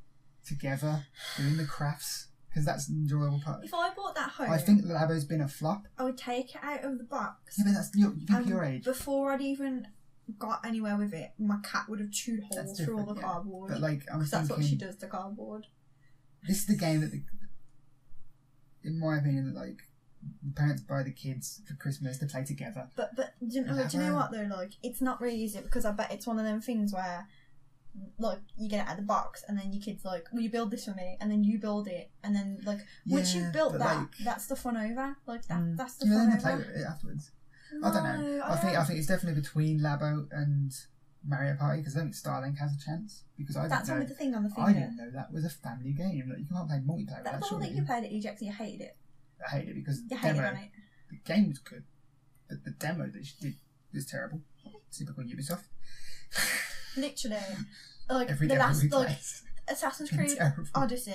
together, doing the crafts, because that's an enjoyable part. If I bought that home, I think Labo's been a flop. I would take it out of the box. Yeah, but that's you think your age. Before I'd even got anywhere with it, my cat would have chewed holes through all the cardboard. But like, I'm thinking, that's what she does to cardboard. This is the game that, in my opinion, that like parents buy the kids for Christmas to play together. But do you know what though? Like, it's not really easy because I bet it's one of them things where, like, you get it out of the box and then your kid's like, will you build this for me? And then you build it and then like once you've built that, like, that's the fun over. Like that's the fun over. Play with it afterwards. No, I don't know. I think it's definitely between Labo and Mario Party because I think Starlink has a chance because that's only the thing on the thing. I didn't know that was a family game. Like, you can't play multiplayer. That's the one that you played at EJX and you hated it. I hated it because you hated on it. The game was good, but the demo that she did was terrible. Typical Ubisoft. Literally, like every the demo last we like play. Assassin's It's Creed terrible. Odyssey.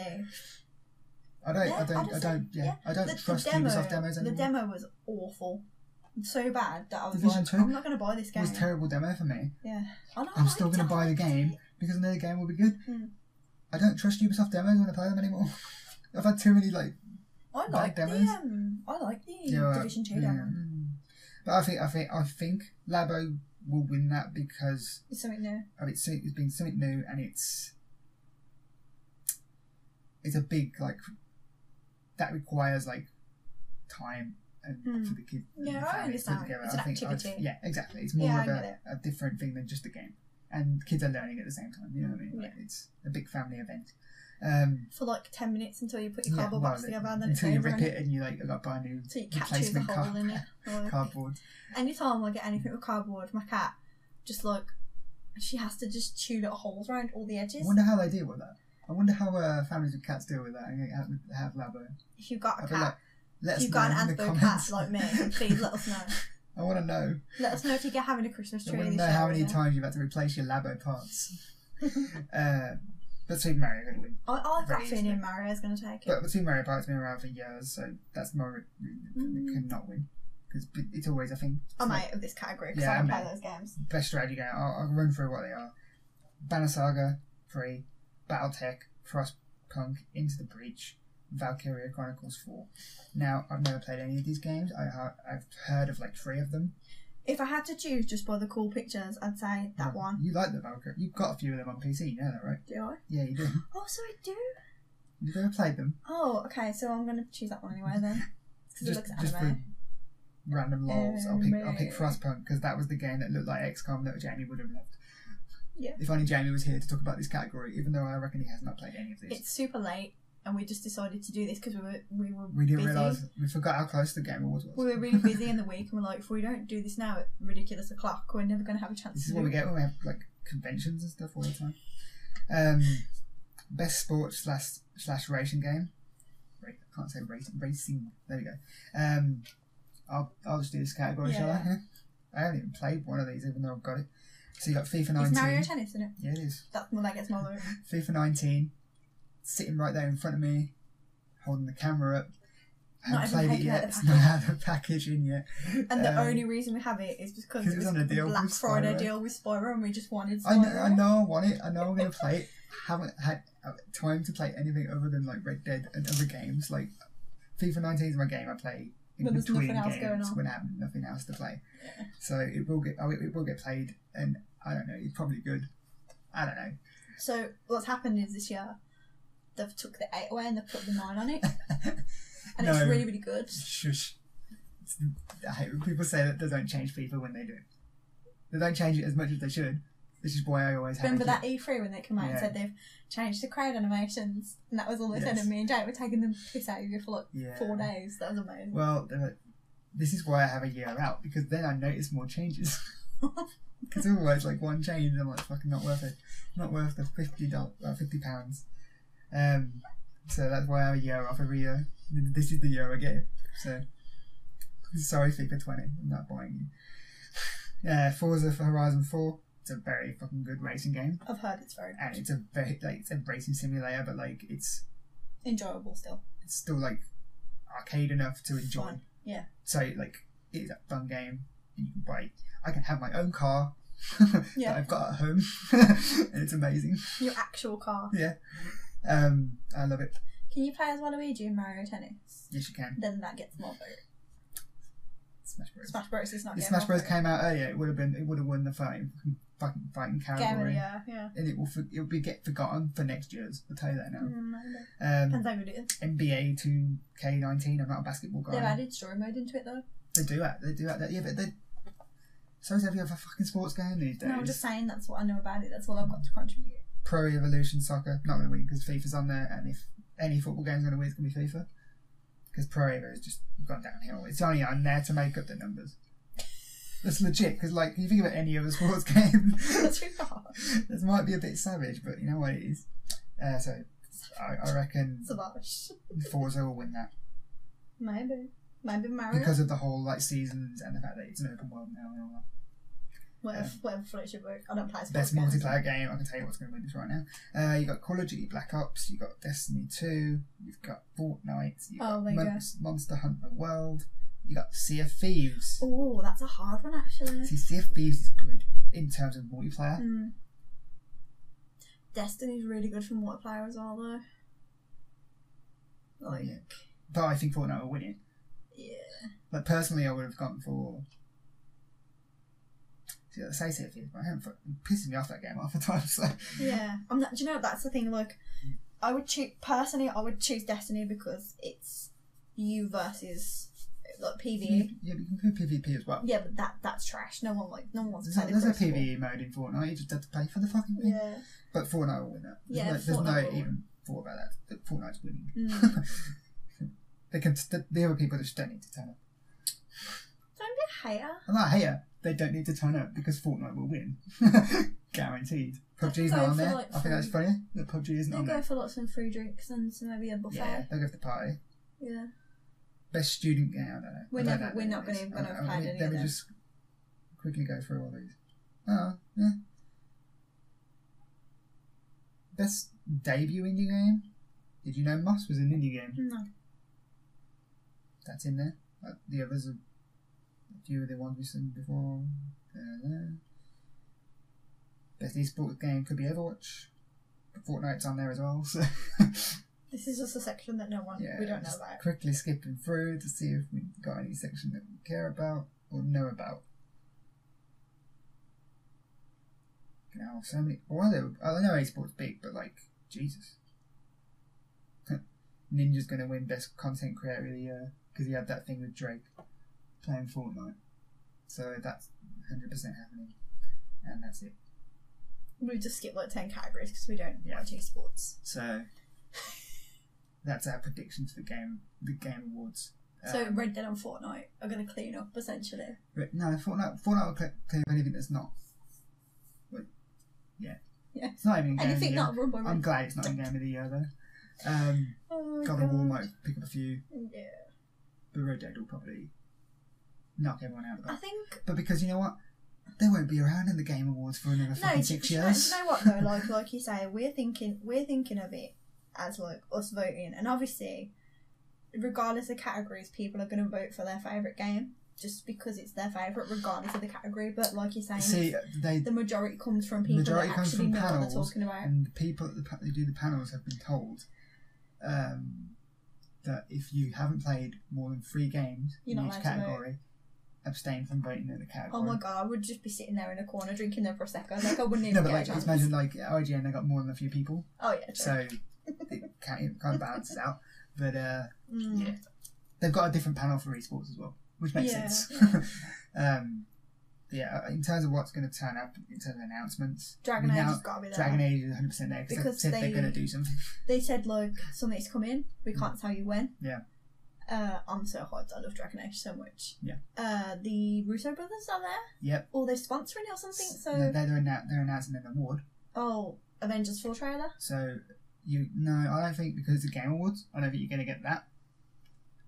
I don't trust Ubisoft demos The anymore. demo was awful. So bad that I was Division like, 2 I'm not going to buy this It game. was a terrible demo for me. Yeah. I'm still going to buy the game because I know the game will be good. I don't trust Ubisoft demos when I play them anymore. I've had too many like I bad like demos. the Division 2 demo. But I think Labo will win that because It's something new. it's been something new and it's a big like that requires like time and for the kids. Yeah, I understand. It's an activity. Yeah, exactly. It's more of a a different thing than just a game, and kids are learning at the same time. You know what I mean? Like, it's a big family event. For like 10 minutes until you put your cardboard box together and then until it's you over rip it and you like got to buy a new so you capture the replacement hole in it. Like, cardboard. Anytime I get anything with cardboard, my cat just like she has to just chew little holes around all the edges. I wonder how they deal with that. I wonder how families with cats deal with that and have Labo. If you've got a I'd be cat, like, if you've got an Anthro cat like me, please let us know. I want to know. Let us know if you're having a Christmas tree. I want to this know how year, many times you've had to replace your Labo parts. But Super Mario going to win. I've got a Very feeling easily. Mario's going to take it. But the Super Mario Park's been around for years, so that's more reason it could not win. Because it's always a thing. I'm out of this category because Yeah, I don't I'm play out. those games. Best strategy game. I'll run through what they are. Banner Saga 3, Battletech, Frostpunk, Into the Breach, Valkyria Chronicles 4. Now, I've never played any of these games. I've heard of like 3 of them. If I had to choose just by the cool pictures, I'd say that one. You like the Valkyria. You've got a few of them on PC, you know that, right? Do I? Yeah, you do. Oh, so I do? You've never played them? Oh, okay, so I'm going to choose that one anyway then. Because it looks Just anime. for random lols, I'll pick Frostpunk because that was the game that looked like XCOM that Jamie would have loved. Yeah. If only Jamie was here to talk about this category, even though I reckon he has not played any of these. It's super late, and we just decided to do this because we didn't busy. realise, we forgot how close the game was. We were really busy in the week, and we're like, if we don't do this now at ridiculous o'clock, we're never going to have a chance This to is do what we it. get when we have like conventions and stuff all the time. Best sports slash racing game. I can't say racing. There we go. I'll just do this category, shall I? Yeah. I haven't even played one of these, even though I've got it. So you got FIFA 19. It's Mario Tennis, isn't it? Yeah, it is. That's when that gets my vote. FIFA 19, sitting right there in front of me, holding the camera up. I Not haven't even played it taken out yet. the It's not out of the package in yet. And the only reason we have it is because it was on a a deal Black with Friday Spyro. deal with Spyro, and we just wanted I Spyro. know I want it. I know I'm going to play it. Haven't had time to play anything other than like Red Dead and other games. Like FIFA 19 is my game I play in When there's between nothing else games going on. when I have nothing else to play. Yeah. So it will get played, and I don't know. It's probably good. I don't know. So what's happened is this year they've took the 8 away and they've put the 9 on it, and No. it's really really good. Shush. I hate when people say that they don't change FIFA when they do. They don't change it as much as they should. This is why I always have Remember it. that E3 when they come out and Yeah. said they've changed the crowd animations, and that was all they said, Yes. and me and Jake were taking the piss out of you for like Yeah. 4 days. That was amazing. Well, this is why I have a year out, because then I notice more changes. Because otherwise, like one change, I'm like, fucking not worth it. Not worth the £50. So that's why I have a year off every year. This is the year I get it. So, sorry, FIFA 20, I'm not buying you. Forza for Horizon 4. It's a very fucking good racing game, I've heard it's very and it's a racing simulator, but like it's enjoyable still. still like arcade enough to enjoy. Fun. Yeah. So like it's a fun game. You can buy. I can have my own car Yeah. that I've got at home, and it's amazing. Your actual car. Yeah, I love it. Can you play as Waluigi in Mario Tennis? Yes, you can. Then that gets more vote. Smash Bros. Smash Bros is not If getting Smash more Bros vote. came out earlier, it would have won the fighting Game of category, the year, yeah. and it will get forgotten for next year's. I'll tell you that now. Maybe. Depends how good it is. NBA 2K19. I'm not a basketball guy. They've added story mode into it though. They do that. Yeah, but they. So is every other fucking sports game these days. No, I'm just saying that's what I know about it. That's all I've got to contribute. Pro Evolution Soccer, not going to win because FIFA's on there, and if any football game's going to win, it's going to be FIFA. Because Pro Evo has just gone downhill. It's only on there to make up the numbers. That's legit, because like, you think about any other sports game, That's too far. this might be a bit savage, but you know what it is. So, I reckon Savage. Forza will win that. Maybe Mario. Because of the whole like seasons and the fact that it's an open world now and all Whatever floats your boat. I don't play sports Best games. multiplayer game. I can tell you what's going to win this right now. You got Call of Duty Black Ops. You got Destiny 2. You've got Fortnite. You got Monster Hunter World. You got Sea of Thieves. Oh, that's a hard one actually. See, Sea of Thieves is good in terms of multiplayer. Destiny's really good for multiplayer as well, though. Like, yeah. But I think Fortnite will win it. Yeah. Like personally, I would have gone for. See, I say Sea of Thieves, but I haven't. Pissing me off that game half the time. So. Yeah, I'm not. Do you know that's the thing? Like, I would choose Destiny because it's you versus like PvE. Yeah, but you can play PvP as well. Yeah, but that's trash. No one wants to play There's a PvE mode in Fortnite. You just have to pay for the fucking thing. Yeah. But Fortnite will win that. There's no even thought about that. Fortnite's winning. The other people just don't need to turn up. Don't be a hater. I'm not a hater. They don't need to turn up because Fortnite will win. Guaranteed. PUBG's not on there. I think that's funny that PUBG isn't on there. They'll go for lots of free drinks and maybe a buffet. Yeah, they'll go for the party. Yeah. Best student game, I don't know. We're not going to play any of them. Let me just quickly go through all these. Oh, yeah. Best debut indie game? Did you know Moss was an indie game? No. That's in there. The others are a few of the ones we've seen before. Best esports game could be Overwatch. But Fortnite's on there as well, so... This is just a section that we don't know about. Quickly skipping through to see if we've got any section that we care about or know about. Now, so many... I know esports big, but like, Jesus. Ninja's going to win Best Content Creator of the Year because he had that thing with Drake playing Fortnite. So that's 100% happening. And that's it. We just skip like 10 categories because we don't watch esports. So that's our predictions for the Game Awards. So Red Dead and Fortnite are going to clean up essentially. No, Fortnite will clean up anything that's not. Yeah. It's not even Game of the Year. Not run by I'm glad it's not in Game of the Year though. God of War might pick up a few. Yeah. But Red Dead will probably knock everyone out of that. I think. But because you know what? They won't be around in the Game Awards for another fucking 6 years. You know what though? Like you say, we're thinking of it as like us voting, and obviously, regardless of categories, people are going to vote for their favourite game just because it's their favourite, regardless of the category. But like you're saying, the majority comes from people that actually know what they're talking about. And the people that do the panels have been told that if you haven't played more than 3 games in each category, abstain from voting in the category. Oh my god, I would just be sitting there in a corner drinking their prosecco. Like I wouldn't even. No, but like just imagine like IGN, they got more than a few people. Oh yeah. True. So it kind of balances out. But yeah, they've got a different panel for esports as well, which makes sense. Yeah, in terms of what's going to turn up in terms of announcements, Dragon Age has got to be there. Dragon Age is 100% there because they said they're going to do something. They said like something's coming. We can't tell you when. Yeah. I'm so hyped. I love Dragon Age so much. Yeah. The Russo brothers are there. Yep. Or they're sponsoring it or something. So they're announcing an award. Oh, Avengers 4 trailer. So I don't think because it's a Game Awards. I don't think you're going to get that.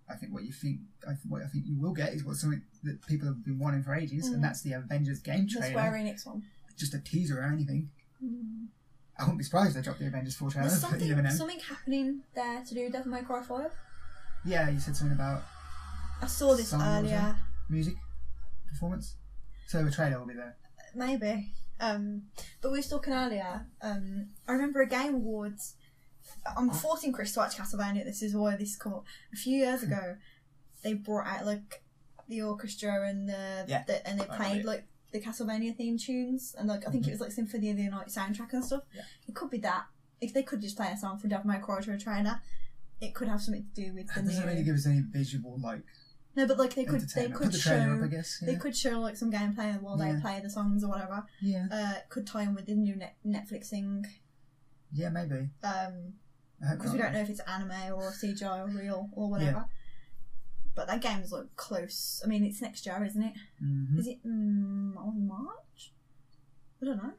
I think what I think you will get is something that people have been wanting for ages, and that's the Avengers game trailer. The Square Enix one. Just a teaser or anything. I wouldn't be surprised if they dropped the Avengers 4 trailer. There's something happening there to do with Devil May Cry 5. Yeah, you said something about. I saw this earlier. Music performance. So the trailer will be there. Maybe. But we were talking earlier. I remember a Game Awards. I'm forcing Chris to watch Castlevania. This is why this come up. A few years ago, they brought out like the orchestra and and they played like the Castlevania theme tunes, and like I think it was like Symphony of the Night soundtrack and stuff. Yeah. It could be that. If they could just play a song from Devil May Cry to a trailer, it could have something to do with the. It doesn't really give us any visual like. No, but like they could show up, I guess, they could show like some gameplay while they play the songs or whatever. Yeah. Could tie in with the new Netflix thing. Yeah, maybe. Because we don't know if it's anime or CGI or real or whatever. Yeah. But that game's like close. I mean, it's next year, isn't it? Mm-hmm. Is it March? I don't know.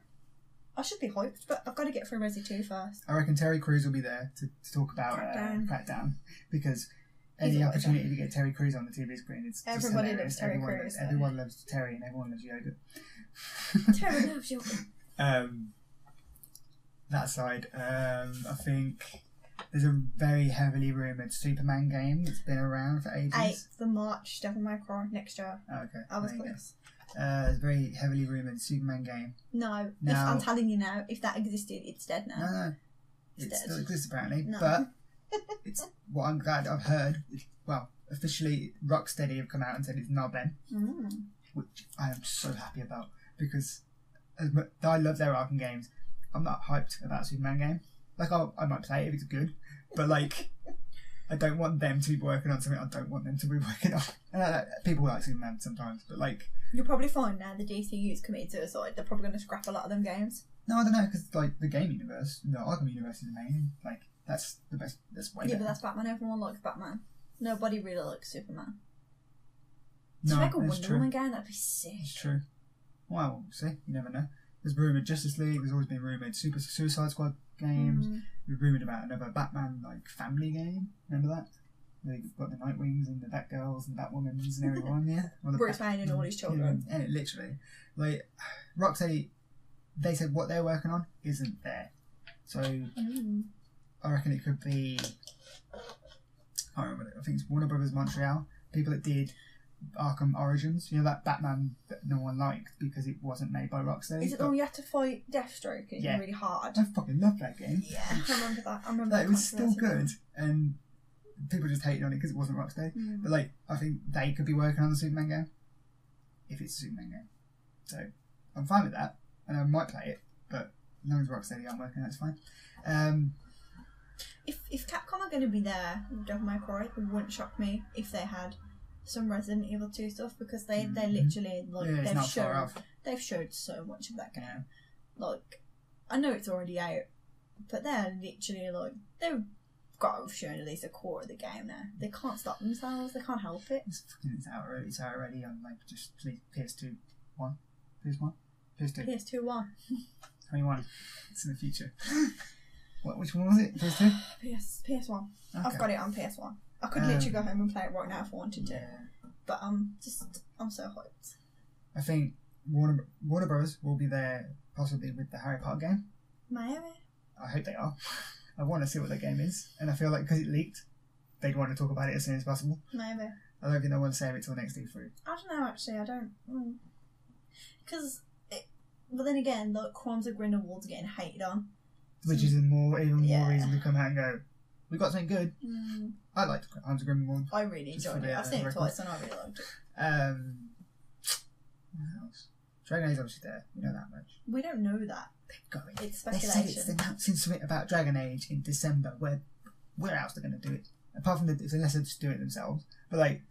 I should be hyped, but I've got to get through Resi 2 first. I reckon Terry Crews will be there to talk about Crackdown because any opportunity to get Terry Crews on the TV screen, it's everybody just loves Terry Crews. Everyone loves Terry and everyone loves yoga. Terry loves you. That side, I think there's a very heavily rumoured Superman game that's been around for ages. 8th of March, Devil May Cry next year. Oh, okay. I was There you go. close. There's a very heavily rumoured Superman game. No, Now- I'm telling you now, if that existed, it's dead now. No. It's It dead. still exists apparently, No. but it's what I'm glad I've heard. Well, officially, Rocksteady have come out and said it's not Ben, which I am so happy about because as much, I love their Arkham games. I'm not hyped about a Superman game. Like I might play it if it's good, but like I don't want them to be working on something I don't want them to be working on. And people like Superman sometimes, but like You'll probably find now the DCU's committed suicide. They're probably going to scrap a lot of them games. no, I don't know because like the game universe, the Arkham universe is amazing. Like that's the best. That's way Yeah, better. but that's Batman. Everyone likes Batman. Nobody really likes Superman. No, To make a it's Wonder true. Woman game, that'd be sick. It's true. Well, we'll see. You never know. There's rumoured Justice League. There's always been rumoured Suicide Squad games. We've rumoured about another Batman like family game. Remember that? Where you've got the Nightwings and the Batgirls and the Batwomans and everyone. Yeah. Or the Bruce Wayne and all his children. Yeah, and literally, like Rocksteady, they said what they're working on isn't there. So I reckon it could be. I can't remember. I think it's Warner Brothers Montreal. People that did Arkham Origins, you know, that Batman that no one liked because it wasn't made by Rocksteady. Is it the one you have to fight Deathstroke? It's Yeah. really hard. I fucking love that game. Yeah, I remember that. I remember Like, that it was still controversy. good, and people just hated on it because it wasn't Rocksteady. Mm. But like, I think they could be working on the Superman game if it's a Superman game. So I'm fine with that, and I might play it. But as long as Rocksteady aren't working, that's fine. If Capcom are going to be there with Devil May Cry, it wouldn't shock me if they had some Resident Evil 2 stuff because they literally like Yeah, it's not far off. they've showed so much of that game. Yeah. Like, I know it's already out, but they're literally like they've got to have shown at least a core of the game now. They can't stop themselves. They can't help it. It's out already. It's out already on like just PS2 one, PS1, PS2, PS2 one, 21. It's in the future. Which one was it? PS2. PS1. Okay. I've got it on PS1. I could literally go home and play it right now if I wanted to. Yeah. But I'm so hyped. I think Warner Bros. Will be there possibly with the Harry Potter game. Maybe. I hope they are. I want to see what that game is, and I feel like because it leaked, they'd want to talk about it as soon as possible. Maybe. I don't think they want to save it till next E3. I don't know, actually. I don't. Because, but then again, like, Crimes of Grindelwald's getting hated on. Which is even more Yeah. reason to come out and go, we got something good. I liked Crimes of Grindelwald. I really Just enjoyed for it. the I've seen it record. twice and I really liked it. What else? Dragon Age obviously there. We know that much. We don't know that. They're going. It's They said it's speculation. announcing something about Dragon Age in December. Where else they're going to do it? Apart from unless they just do it themselves. But like,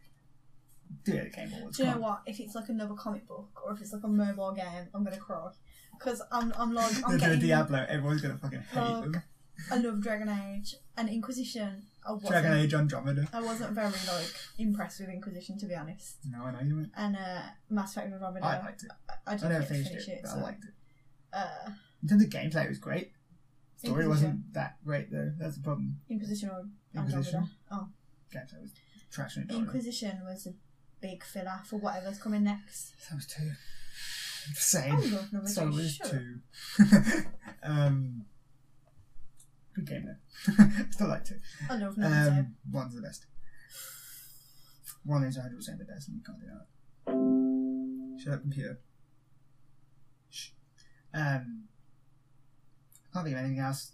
do it at Game Awards. Do you know what? If it's like another comic book or if it's like a mobile game, I'm going to cry. Because I'm They're doing getting... Diablo. Everyone's going to fucking hate them. I love Dragon Age and Inquisition. Dragon Age Andromeda. I wasn't very impressed with Inquisition, to be honest. No, I know you weren't. And Mass Effect Andromeda. I liked it. I I didn't never get to finished finish it, but so. I liked it. In terms of gameplay, it was great. Story Inquisition. wasn't that great though. That's the problem. Inquisition or Inquisition. Andromeda? Oh. Gameplay was trash and Andromeda. Inquisition was a big filler for whatever's coming next. So was 2. Same. I love number So 2. was Shut up. 2. Good game though. Still like 2. I love number 1's the best. 1 is 100% the best, and you can't do that. Shut up, computer. Shh. Can't think of anything else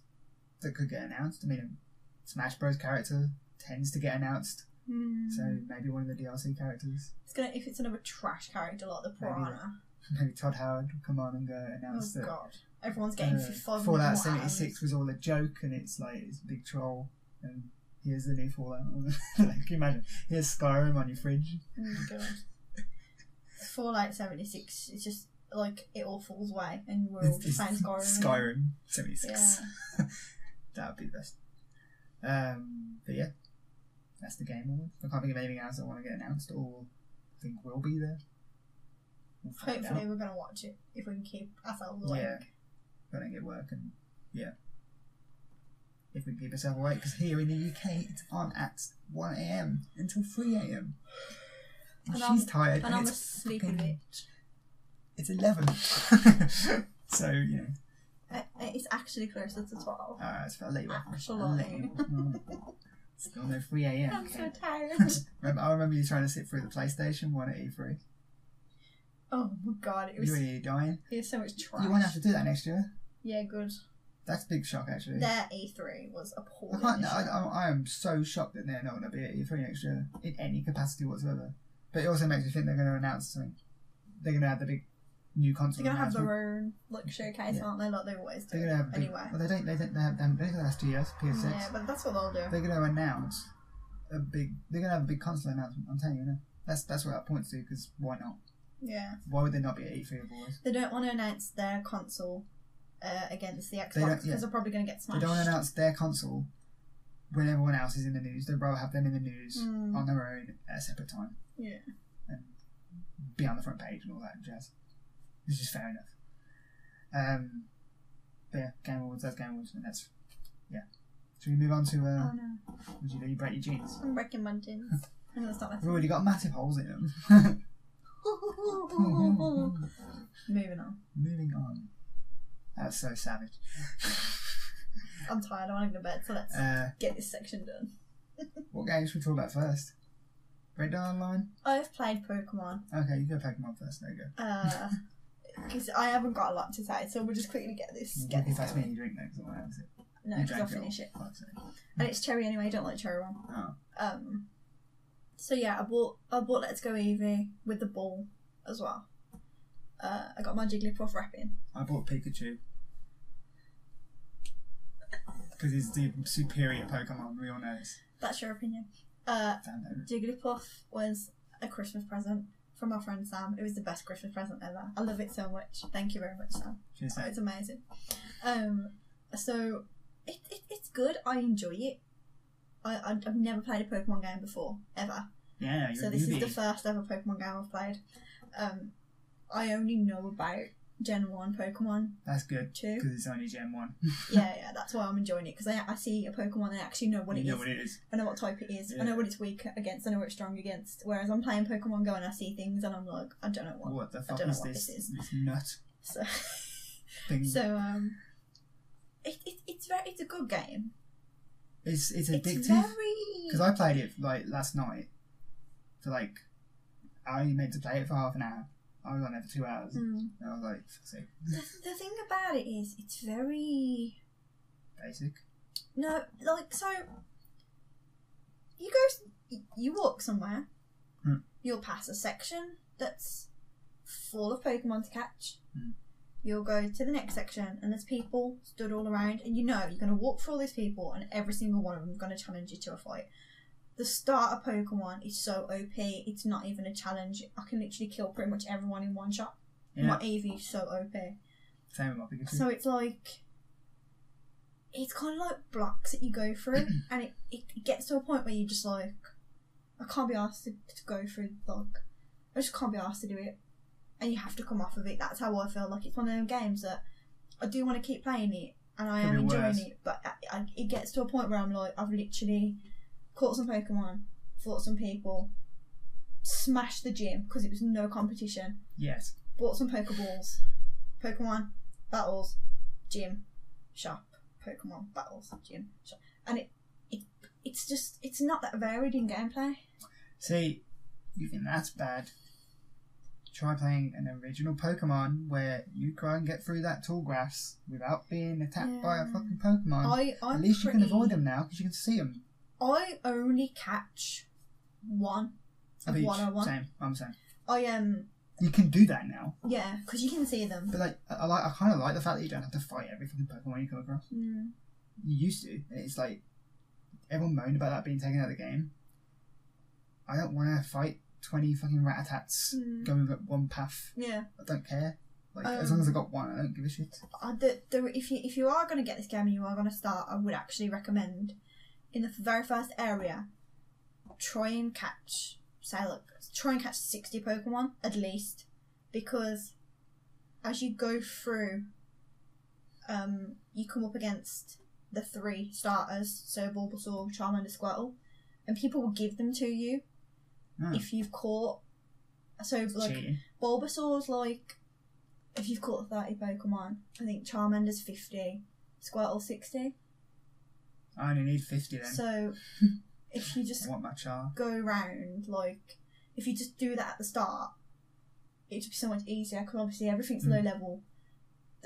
that could get announced. I mean, a Smash Bros character tends to get announced, 2. so maybe one of the DLC characters. It's gonna if it's another trash character like the Piranha. Maybe Todd Howard will come on and go announce Oh that god. Everyone's getting 5 Fallout more 76 atoms. was all a joke, and it's like it's a big troll, and here's the new Fallout. Like, can you imagine? Here's Skyrim on your fridge. Oh god. Fallout 76 is just like it all falls away and we're all just playing Skyrim. Skyrim 76. Yeah. That would be the best. But yeah, that's the game award. I can't think of anything else I want to get announced or think will be there. We'll find Hopefully out. we're gonna watch it if we can keep ourselves awake. Yeah. Gotta get work and yeah. If we can keep ourselves awake, because here in the UK it's on at 1 a.m. until 3 a.m. And she's tired. And I'm a it's sleepy fucking- bitch. It's 11. So, you know. It's actually closer to 12. It's for late. Actually. Still no 3 a.m. I'm so tired. I remember you trying to sit through the PlayStation 1 at E3. Oh my god, You were really dying. It was so much trash. You won't have to do that next year. Yeah, good. That's a big shock, actually. Their E3 was appalling. I am so shocked that they're not going to be at E3 next year in any capacity whatsoever. But it also makes me think they're going to announce something. They're going to have the big new console. They're going to have their own showcase, aren't they? Like they always do. They're going to have anyway. Well, they haven't the last 2 years. PS6. Yeah, but that's what they'll do. They're going to announce a big. They're going to have a big console announcement. I'm telling you now. That's what that points to. Because why not? Yeah. Why would they not be at E3 otherwise? They don't want to announce their console against the Xbox because they're probably going to get smashed. They don't want to announce their console when everyone else is in the news. They'd rather have them in the news on their own at a separate time. Yeah. And be on the front page and all that jazz. Which is fair enough. But yeah, Game Awards, that's Game Awards, and that's, yeah. Should we move on to, oh no. Would you do? You break your jeans? I'm breaking my jeans. I'm going to stop We've already got massive holes in them. Moving on. That's so savage. I'm tired, I want to go to bed, so let's get this section done. What games should we talk about first? Red Dawn Online? I've played Pokemon. Okay, you go Pokemon first, there you go. Because I haven't got a lot to say, so we'll just quickly get this. If that's me, you drink that, because I won't have it. No, because I'll finish it. And it's cherry anyway, I don't like cherry one. Oh. So yeah, I bought Let's Go Eevee with the ball as well. I got my Jigglypuff wrapping. I bought Pikachu. Because he's the superior Pokemon, we all know this. That's your opinion. Jigglypuff was a Christmas present from my friend Sam. It was the best Christmas present ever. I love it so much. Thank you very much, Sam. Cheers, It's amazing. So it's good. I enjoy it. I've never played a Pokemon game before, ever. Yeah, so this is the first ever Pokemon game I've played. I only know about Gen 1 Pokemon. That's good, too. because it's only Gen 1. yeah, that's why I'm enjoying it, because I see a Pokemon and I actually know what it is. You know what it is. I know what type it is. Yeah. I know what it's weak against. I know what it's strong against. Whereas I'm playing Pokemon Go and I see things and I'm like, I don't know what the fuck is this? This nut. So, thing. it's a good game. It's addictive. It's very... Because I played it like last night. For like, I only meant to play it for half an hour. I was on there for 2 hours. And I was like, sick. The thing about it is, it's very... Basic? No, like, so... You walk somewhere, you'll pass a section that's full of Pokemon to catch. You'll go to the next section and there's people stood all around, and you know you're going to walk through all these people and every single one of them is going to challenge you to a fight. The starter Pokemon is so OP, it's not even a challenge. I can literally kill pretty much everyone in one shot. Yeah. My Eevee is so OP. Same with my Pikachu. So it's like... It's kind of like blocks that you go through, and it gets to a point where you're just like, I can't be asked to go through, like, I just can't be asked to do it. And you have to come off of it. That's how I feel. Like, it's one of them games that I do want to keep playing it, and I am enjoying it, but it gets to a point where I'm like, I've literally caught some Pokemon, fought some people, smashed the gym because it was no competition. Yes. Bought some Pokeballs, Pokemon, battles, gym, shop, Pokemon, battles, gym, shop. And it's just, it's not that varied in gameplay. See, you think that's bad? Try playing an original Pokemon where you try and get through that tall grass without being attacked by a fucking Pokemon. At least you can avoid them now because you can see them. I only catch one of each. 101. Same, I'm saying. You can do that now. Yeah, because you can see them. But like, I kind of like the fact that you don't have to fight every fucking Pokemon you come across. You used to. And it's like, everyone moaned about that being taken out of the game. I don't want to fight 20 fucking Rattatats going up one path. Yeah. I don't care. Like, as long as I got one, I don't give a shit. If you are going to get this game and you are going to start, I would actually recommend, in the very first area, try and catch 60 Pokemon at least, because as you go through, you come up against the 3 starters, so Bulbasaur, Charmander, Squirtle, and people will give them to you if you've caught. So like cheating. Bulbasaur's like if you've caught 30 Pokemon, I think Charmander's 50, Squirtle 60. I only need 50 then. So if you just I want my Char. go around, like, if you just do that at the start, it'd be so much easier, because obviously everything's low level.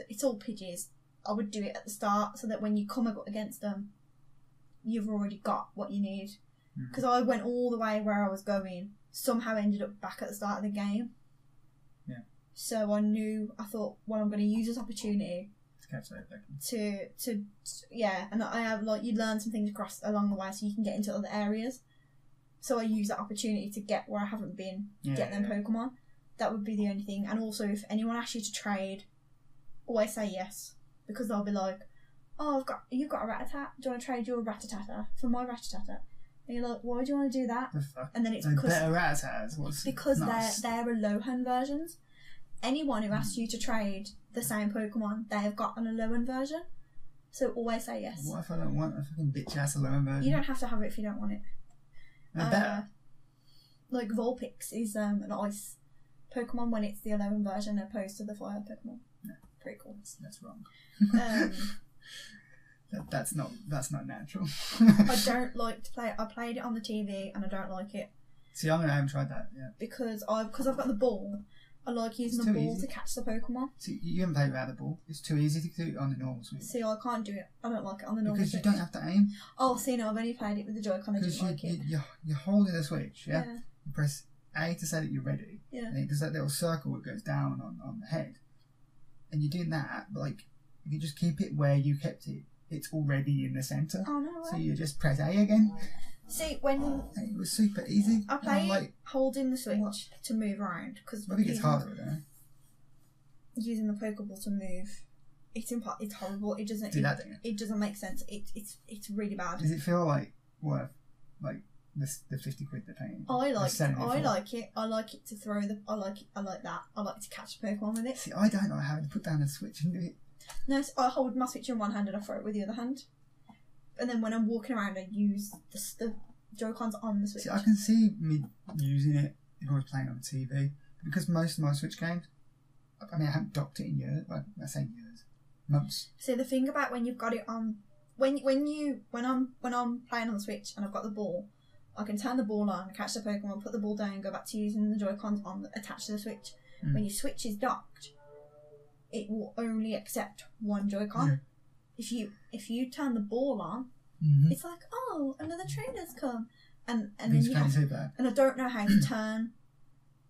It's all Pidgeys. I would do it at the start so that when you come against them, you've already got what you need. Because I went all the way where I was going, somehow ended up back at the start of the game. Yeah. So I thought, well, I'm going to use this opportunity to catch that Pokemon. And I have, like, you learn some things along the way so you can get into other areas. So I use that opportunity to get where I haven't been, get them Pokemon. That would be the only thing. And also, if anyone asks you to trade, always say yes. Because they'll be like, oh, you've got a Rattata. Do you want to trade your Rattata for my Rattata? And you're like, why do you want to do that? The fuck? And then it's They're because better Rattatas. Because they're Alolan versions. Anyone who asks you to trade the same Pokemon, they have got an Alolan version. So always say yes. What if I don't want a fucking bitch ass Alolan version? You don't have to have it if you don't want it. Better. Like Vulpix is an ice Pokemon when it's the Alolan version opposed to the fire Pokemon. No. Pretty cool. That's wrong. That's not natural. I don't like to play it. I played it on the TV and I don't like it. See, I haven't tried that yet. Because I've got the ball. I like using the ball to catch the Pokemon. See, you haven't played without the ball. It's too easy to do it on the normal Switch. See, I can't do it. I don't like it on the normal Because Switch. you don't have to aim. Oh, see, no, I've only played it with the Joy-Con. I didn't like it. You're holding the Switch, yeah? You press A to say that you're ready. Yeah. And it does that little circle that goes down on the head. And you're doing that, but like, if you just keep it where you kept it, it's already in the centre. Oh, no way. So you just press A again. See, when... It was super easy. I play holding the Switch to move around. Cause I think it's harder, I don't know. Using the Pokeball to move, it's horrible. It doesn't. It doesn't make sense. It's really bad. Does it feel worth the 50 quid they're paying? I like it. I like it to throw the. I like that. I like to catch Pokemon with it. See, I don't like having to put down a Switch and do it. No, I hold my Switch in one hand and I throw it with the other hand. And then when I'm walking around, I use the Joy-Cons on the Switch. See, I can see me using it if I was playing on TV, because most of my Switch games, I mean, I haven't docked it in years. Like, I say years, months. See, the thing about when you've got it on, when I'm playing on the Switch and I've got the ball, I can turn the ball on, catch the Pokemon, put the ball down, and go back to using the Joy-Cons attached to the Switch. When your Switch is docked, it will only accept one Joy-Con. If you turn the ball on, it's like, oh, another trainer's come, and then you have to, and I don't know how to turn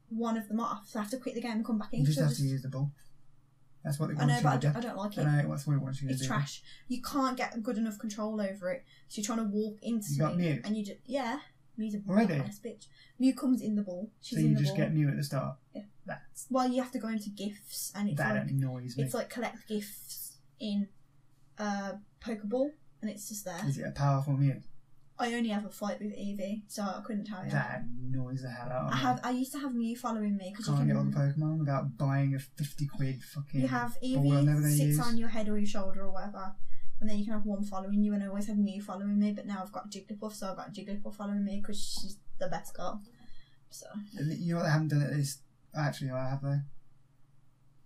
one of them off, so I have to quit the game and come back in. You just have to use the ball. That's what they want you to do. I don't like it. I know, that's what they want you to do. It's trash. You can't get good enough control over it, so you're trying to walk into it. You got Mew? And you just, Mew's a already? badass bitch. Mew comes in the ball. So you just get Mew at the start? Yeah. That's... Well, you have to go into gifts, and it's that annoys me. It's like collect gifts in Pokeball, and it's just there. Is it a powerful Mew? I only have a fight with Eevee, so I couldn't tell you. That annoys the hell out of me. I used to have Mew following me because you can't get all the Pokemon without buying a 50 quid fucking. You have Eevee sits on your head or your shoulder or whatever, and then you can have one following you. And I always had Mew following me, but now I've got Jigglypuff, so I've got Jigglypuff following me because she's the best girl. So you know what they haven't done at this? Actually, I have though.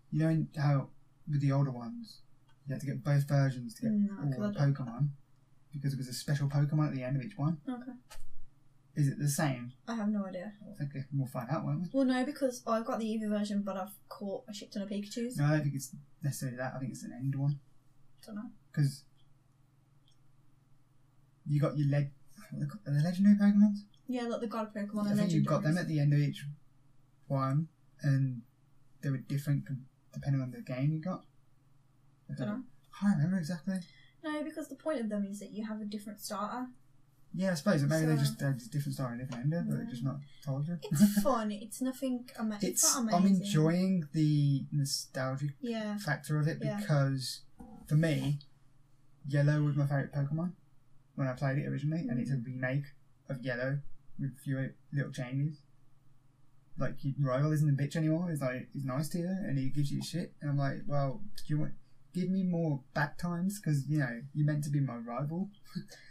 You know how with the older ones, you had to get both versions to get all the Pokemon. Because it was a special Pokemon at the end of each one. Okay. Is it the same? I have no idea. I think we'll find out, won't we? Well, no, because I've got the Eevee version, but I've caught a shit ton of Pikachus. No, I don't think it's necessarily that. I think it's an end one. I don't know. Because you got your are they legendary Pokemon? Yeah, like the God Pokemon I and think you got them at the end of each one, and they were different depending on the game you got. I don't know. I can't remember exactly. No, because the point of them is that you have a different starter. Yeah, I suppose. Maybe they're just different starter and different ender, but they're just not told you. It's fun. It's nothing it's not amazing. I'm enjoying the nostalgic factor of it because, for me, Yellow was my favourite Pokemon when I played it originally, and it's a remake of Yellow with a few little changes. Like, your rival isn't a bitch anymore. He's nice to you, and he gives you shit. And I'm like, well, do you want... Give me more back times because, you know, you're meant to be my rival.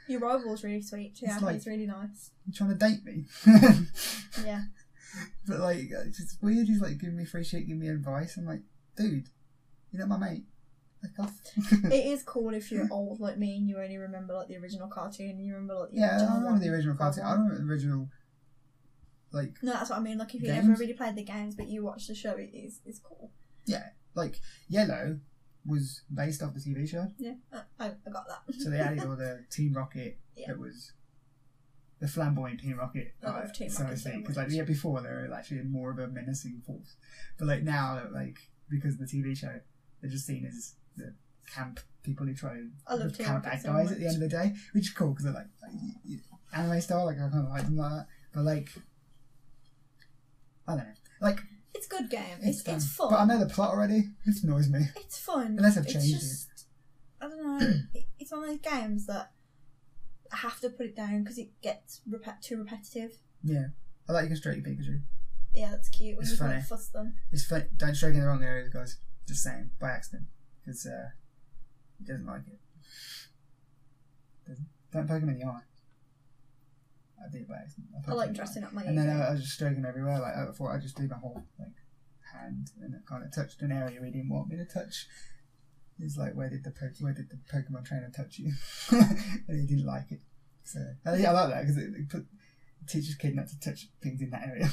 Your rival's really sweet. Yeah, it's really nice. You're trying to date me. Yeah. But, like, it's just weird. He's, like, giving me free shit, giving me advice. I'm like, dude, you're not my mate. Like off. It is cool if you're old like me and you only remember like the original cartoon and you remember like the Yeah, original I remember one. the original cartoon. I remember the original, like... No, that's what I mean. Like, if you games? never really played the games but you watch the show, it's cool. Yeah, like, Yellow was based off the TV show. Yeah, I got that. So they added all the Team Rocket that was... The flamboyant Team Rocket, I love Team so to Rocket so speak. Because, much. like, before they were actually more of a menacing force. But, like, now, like, because of the TV show, they're just seen as the camp people who try and I love Team camp Rocket bad so guys much. at the end of the day, which is cool because they're like anime style. Like, I kind of like them like that. But like, I don't know. Like, it's a good game. It's fun. But I know the plot already. It annoys me. It's fun. Unless I've It's changed just, I don't know. It's one of those games that I have to put it down because it gets too repetitive. Yeah, I like you can stroke your Pikachu. Yeah, that's cute. When It's you funny. like fuss them. It's funny. Don't stroke in the wrong areas, guys. Just saying, by accident, because he doesn't like it. Don't poke him in the eye. I did by accident. I like dressing up my And then Eevee. I was just stroking him everywhere. Like, I thought I'd just do my whole like hand, and it kind of touched an area he didn't want me to touch. He's like, where did the Pokemon trainer touch you? And he didn't like it. So I like that because it teaches kid not to touch things in that area.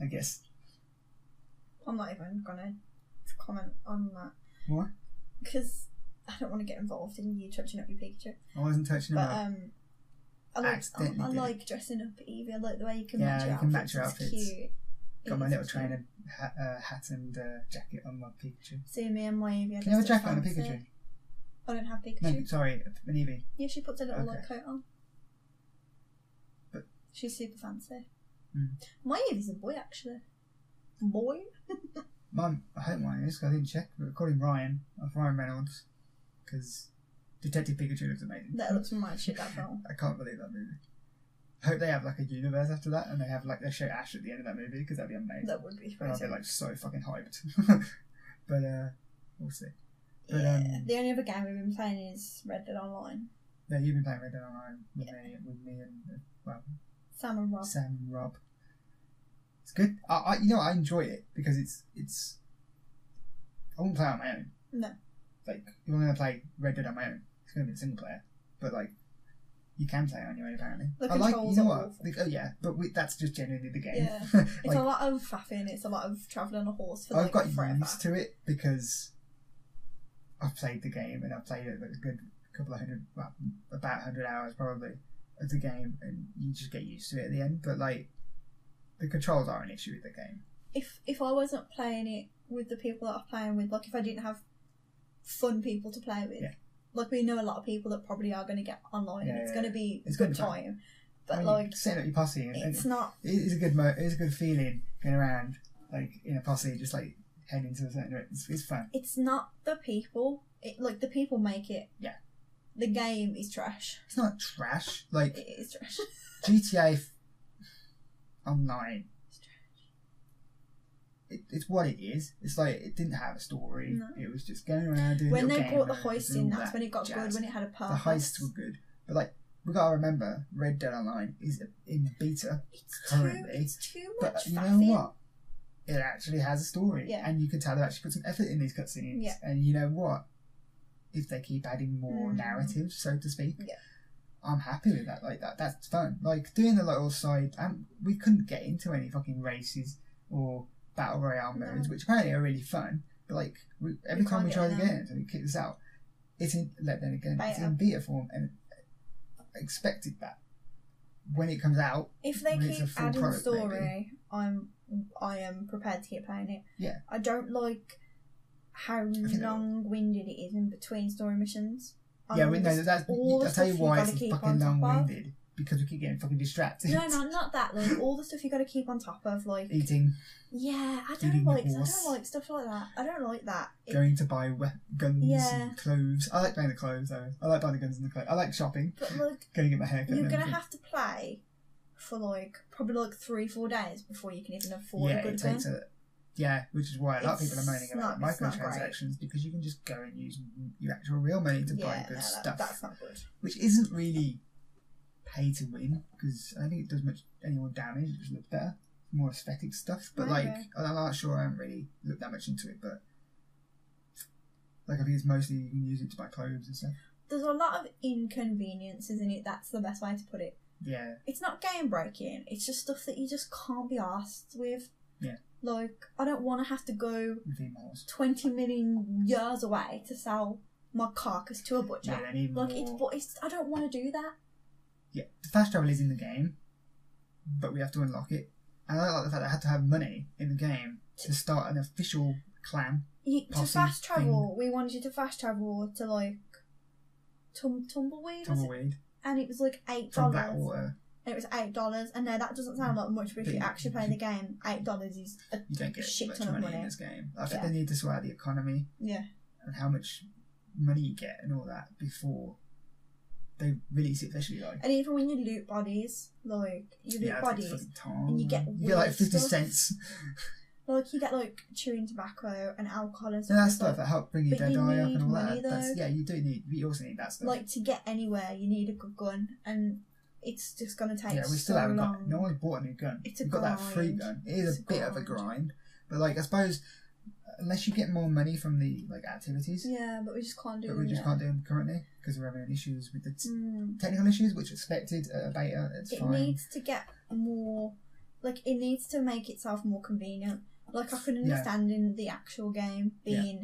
I guess. I'm not even gonna comment on that. Why? Because I don't want to get involved in you touching up your Pikachu. I wasn't touching him. But I like dressing up Eevee. I like the way you can match your outfits. Match your outfits. It's cute. Got my little trainer hat and jacket on my Pikachu. See me and my Eevee. Can you have a jacket on a Pikachu? I don't have Pikachu. No, sorry, an Eevee. Yeah, she puts a little like coat on. But she's super fancy. Mm. My Eevee's a boy, actually. Boy. I hope mine is. 'Cause I didn't check. But call him Ryan of Ryan Reynolds because Detective Pikachu looks amazing. That looks my shit. That film. I can't believe that movie. I hope they have like a universe after that, and they have like they show Ash at the end of that movie because that'd be amazing. That would be And I'll crazy. be like so fucking hyped. But we'll see. But Yeah. The only other game we've been playing is Red Dead Online. yeah, you've been playing Red Dead Online with me and Sam and Rob. Sam and Rob. It's good. I enjoy it because it's. I won't play it on my own. No. Like if I'm gonna play Red Dead on my own, it's gonna be a single player. But like, you can play it on your own apparently. The I like controls you know are what? awful. Oh yeah, but that's just genuinely the game. Yeah. Like, It's a lot of faffing. It's a lot of travelling on a horse for I've got forever. used to it because I've played the game and I've played it like a good couple of hundred, well, about 100 hours probably of the game, and you just get used to it at the end. But like, the controls are an issue with the game. If I wasn't playing it with the people that I'm playing with, like if I didn't have fun people to play with, like we know a lot of people that probably are going to get online, and it's going to be a good time. But I mean, like setting up your posse, and it's not. It is a good feeling going around like in a posse, just like heading to a certain direction. It's fun. It's not the people. Like the people make it. Yeah. The game is trash. It's not trash. Like It is trash. GTA Online. It's what it is. It's like it didn't have a story. No. It was just going around doing When little they brought the game modes heist and in, all that's that when it got jazz. good. When it had a purpose. The heists were good, but like we gotta remember, Red Dead Online is in beta currently. It's too much. But you know faffing. what? It actually has a story, Yeah. and you can tell they actually put some effort in these cutscenes. Yeah. And you know what? If they keep adding more narrative, so to speak, I'm happy with that. Like that's fun. Like doing the little side. We couldn't get into any fucking races or battle royale modes, which apparently are really fun. But like every time we try to get into, it kicks us out. It's in it's in beta form, and I expected that when it comes out. If they when it's a keep full adding product, story, I am prepared to keep playing it. Yeah. I don't like how long-winded it is in between story missions. Yeah, we know that's. I'll tell you why it's keep fucking long-winded. Because we keep getting fucking distracted. No, not that. Like all the stuff you got to keep on top of, like Eating. Yeah, I Eating don't the horse. like stuff like that. I don't like that. Going to buy guns Yeah. and clothes. I like buying the clothes though. I like buying the guns and the clothes. I like shopping. But like, Going to get my hair cut. you're and gonna everything. have to play for like probably like 3-4 days before you can even afford a good it gun. takes a. Yeah, which is why a lot of people are moaning about it's not microtransactions because you can just go and use your actual real money to buy good stuff. That's not good. Which isn't really pay to win because I don't think it does much any more damage. It just looks better, more aesthetic stuff. But Maybe. like, I'm not sure. I haven't really looked that much into it, but Like I think it's mostly you can use it to buy clothes and stuff. There's a lot of inconveniences in it. That's the best way to put it. Yeah. It's not game breaking. It's just stuff that you just can't be arsed with. Yeah. Like, I don't want to have to go Females. 20 million years away to sell my carcass to a butcher. Yeah, they need like, more. I don't want to do that. Yeah, the fast travel is in the game, but we have to unlock it. And I don't like the fact that I had to have money in the game to start an official clan. To fast travel, we wanted you to fast travel to, like, Tumbleweed? Tumbleweed. And it was like $8. From Blackwater. And it was $8. And now that doesn't sound like much, but if you actually play the game, $8 is you don't get shit much ton of money money in this game. I think they need to sort out the economy. Yeah. And how much money you get and all that before they release it officially. Like. And even when you loot bodies, like, you loot bodies, and you get like 50 stuff. cents. Like, you get, like, chewing tobacco and alcohol and stuff. Yeah, that's stuff that help bring your dead eye up and all money, that. You also need that stuff. Like, to get anywhere, you need a good gun, and it's just going to take we still haven't long. got. No one's bought a new gun. It's a We've got that free gun. It is a bit of a grind, but like I suppose, unless you get more money from the like activities. Yeah, but we just can't do them. But we just can't do them currently because we're having issues with the technical issues, which expected at a beta. It's fine. It needs to get more. Like, it needs to make itself more convenient. Like, I can understand in the actual game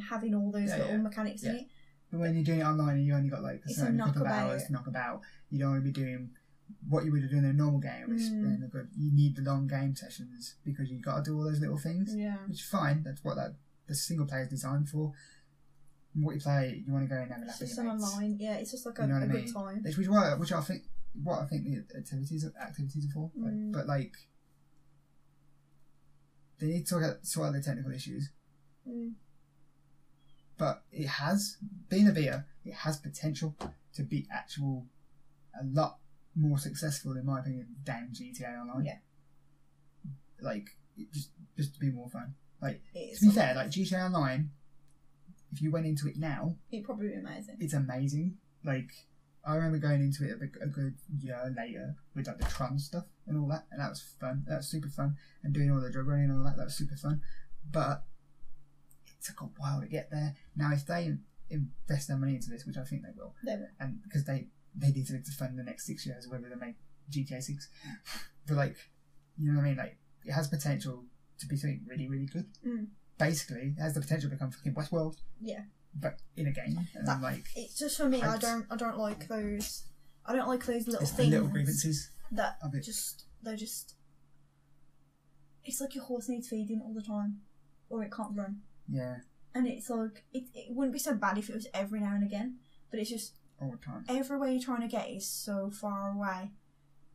having all those little mechanics in it. But when you're doing it online and you only got like a certain couple of hours to knock about, you don't want to be doing what you would have done in a normal game. Which you need the long game sessions because you got to do all those little things. Yeah, which is fine. That's what the single player is designed for. Multiplayer, you want to go and have a laugh. It's just an online. Yeah, it's just like a good time. Which I think the activities are for. But like. They need to sort out the technical issues. But it has, being a beta, it has potential to be a lot more successful, in my opinion, than GTA Online. Yeah. Like, just to be more fun. Like, to be fair, like GTA Online, if you went into it now... It'd probably be amazing. It's amazing. Like, I remember going into it a good year later with like the Tron stuff and all that, and that was fun. That was super fun, and doing all the drug running and all that. That was super fun. But it took a while to get there. Now, if they invest their money into this, which I think they will, and because they need to fund the next 6 years, whether they make GTA 6, but like, you know what I mean? Like, it has potential to be something really, really good. Basically, it has the potential to become fucking Westworld. Yeah. But in a game, and I'm like, it's just for me. I don't like those. I don't like those little things. Little grievances that they're just. It's like your horse needs feeding all the time, or it can't run. Yeah. And it's like it wouldn't be so bad if it was every now and again, but it's just all the time. Everywhere you're trying to get is so far away.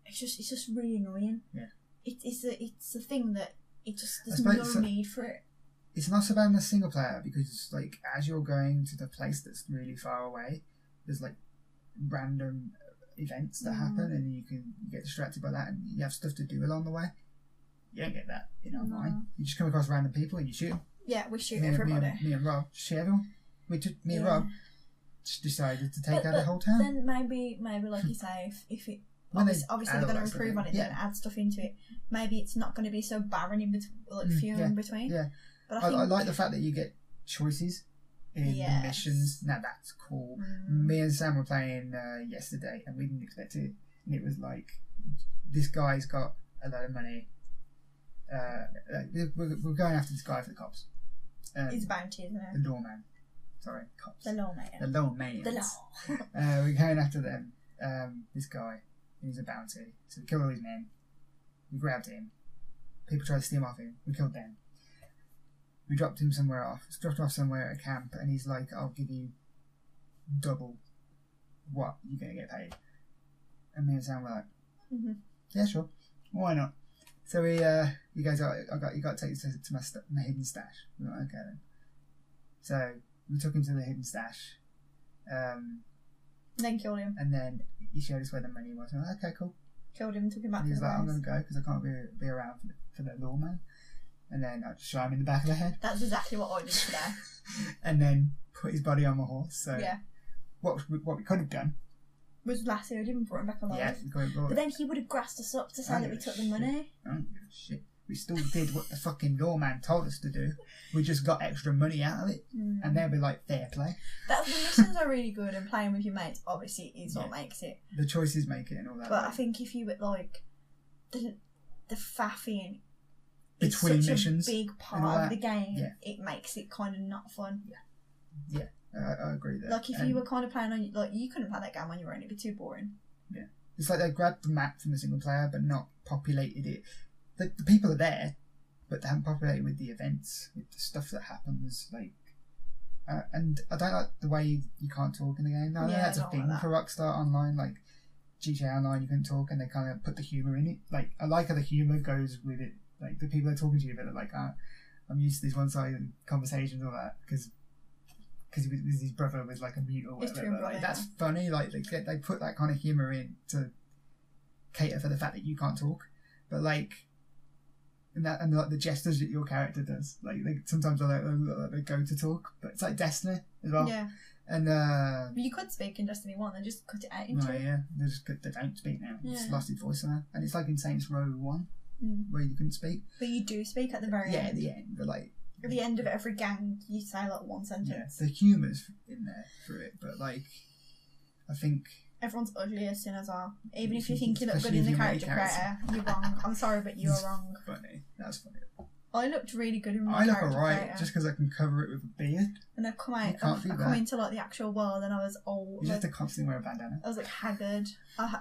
It's just really annoying. Yeah. It's a thing that there's no need for it. It's not so bad in the single player because, like, as you're going to the place that's really far away, there's like random events that happen, and you get distracted by that, and you have stuff to do along the way. You don't get that in online. You just come across random people and you shoot them. Yeah, we shoot everybody. Me and Rob shoot everyone. Me and Rob just decided to take out the whole town. Then maybe like you say, if it obviously they're going to improve on it and add stuff into it. Maybe it's not going to be so barren in between, like few in between. Yeah. But I like the fact that you get choices in the missions. Now that's cool. Me and Sam were playing yesterday, and we didn't expect it. And it was like, this guy's got a lot of money. We're going after this guy for the cops. It's bounty, isn't it? The lawman. Sorry, cops. The lawman. The lawman. The law. We're going after them. This guy. He's a bounty. So we killed all his men. We grabbed him. People tried to steal him off him. We killed them. We dropped him somewhere off. Dropped him off somewhere at a camp, and he's like, "I'll give you double what you're going to get paid." And me and Sam were like, "Yeah, sure. Why not?" So he goes, "You got to take this to my hidden stash." We're like, "Okay then." So we took him to the hidden stash. Then killed him. And then he showed us where the money was. And we're like, "Okay, cool." Killed him, took him back. And he to was the like, base. "I'm going to go because I can't be around for the lawman." And then I just shot him in the back of the head. That's exactly what I did today. And then put his body on my horse. So yeah. What we could have done was lassoed him and brought him back alive. Yeah, but then he would have grassed us up to say that we took the money. I don't give a shit. We still did what the fucking lawman told us to do. We just got extra money out of it. And they'll be like, fair play. The missions are really good, and playing with your mates obviously is what makes it. The choices make it and all that. But I think if you would like the faffing between is such missions, a big part of the game, it makes it kind of not fun. Yeah, I agree there. Like if you were kind of playing on, like you couldn't play that game on your own; it'd be too boring. Yeah, it's like they grabbed the map from the single player, but not populated it. The people are there, but they haven't populated with the events, with the stuff that happens. Like, and I don't like the way you can't talk in the game. I know that's a thing for Rockstar Online, like GTA Online. You can talk, and they kind of put the humor in it. Like, I like how the humor goes with it. Like the people are talking to you, but they're like, I'm used to these one-sided conversations, all that, because his brother was like a mute or whatever. Like, that's funny. Like they put that kind of humor in to cater for the fact that you can't talk, but like. And like the gestures that your character does, like sometimes they go to talk, but it's like Destiny as well. Yeah. And you could speak in Destiny 1, they just cut it out into it. Yeah, they don't speak now. It's lost its voice now, and it's like in Saints Row 1 where you can speak. But you do speak at the very end. Yeah, at the end, but like at the end of every gang, you say like one sentence. Yeah, the humour's in there for it, but like I think. Everyone's ugly as sinners are. Even if you think you look good in the character creator, you're wrong. I'm sorry, but you are wrong. Funny. That's funny. I looked really good in my character creator. I look alright just because I can cover it with a beard. And I come into like the actual world, and I was old. You have to constantly wear a bandana. I was like haggard.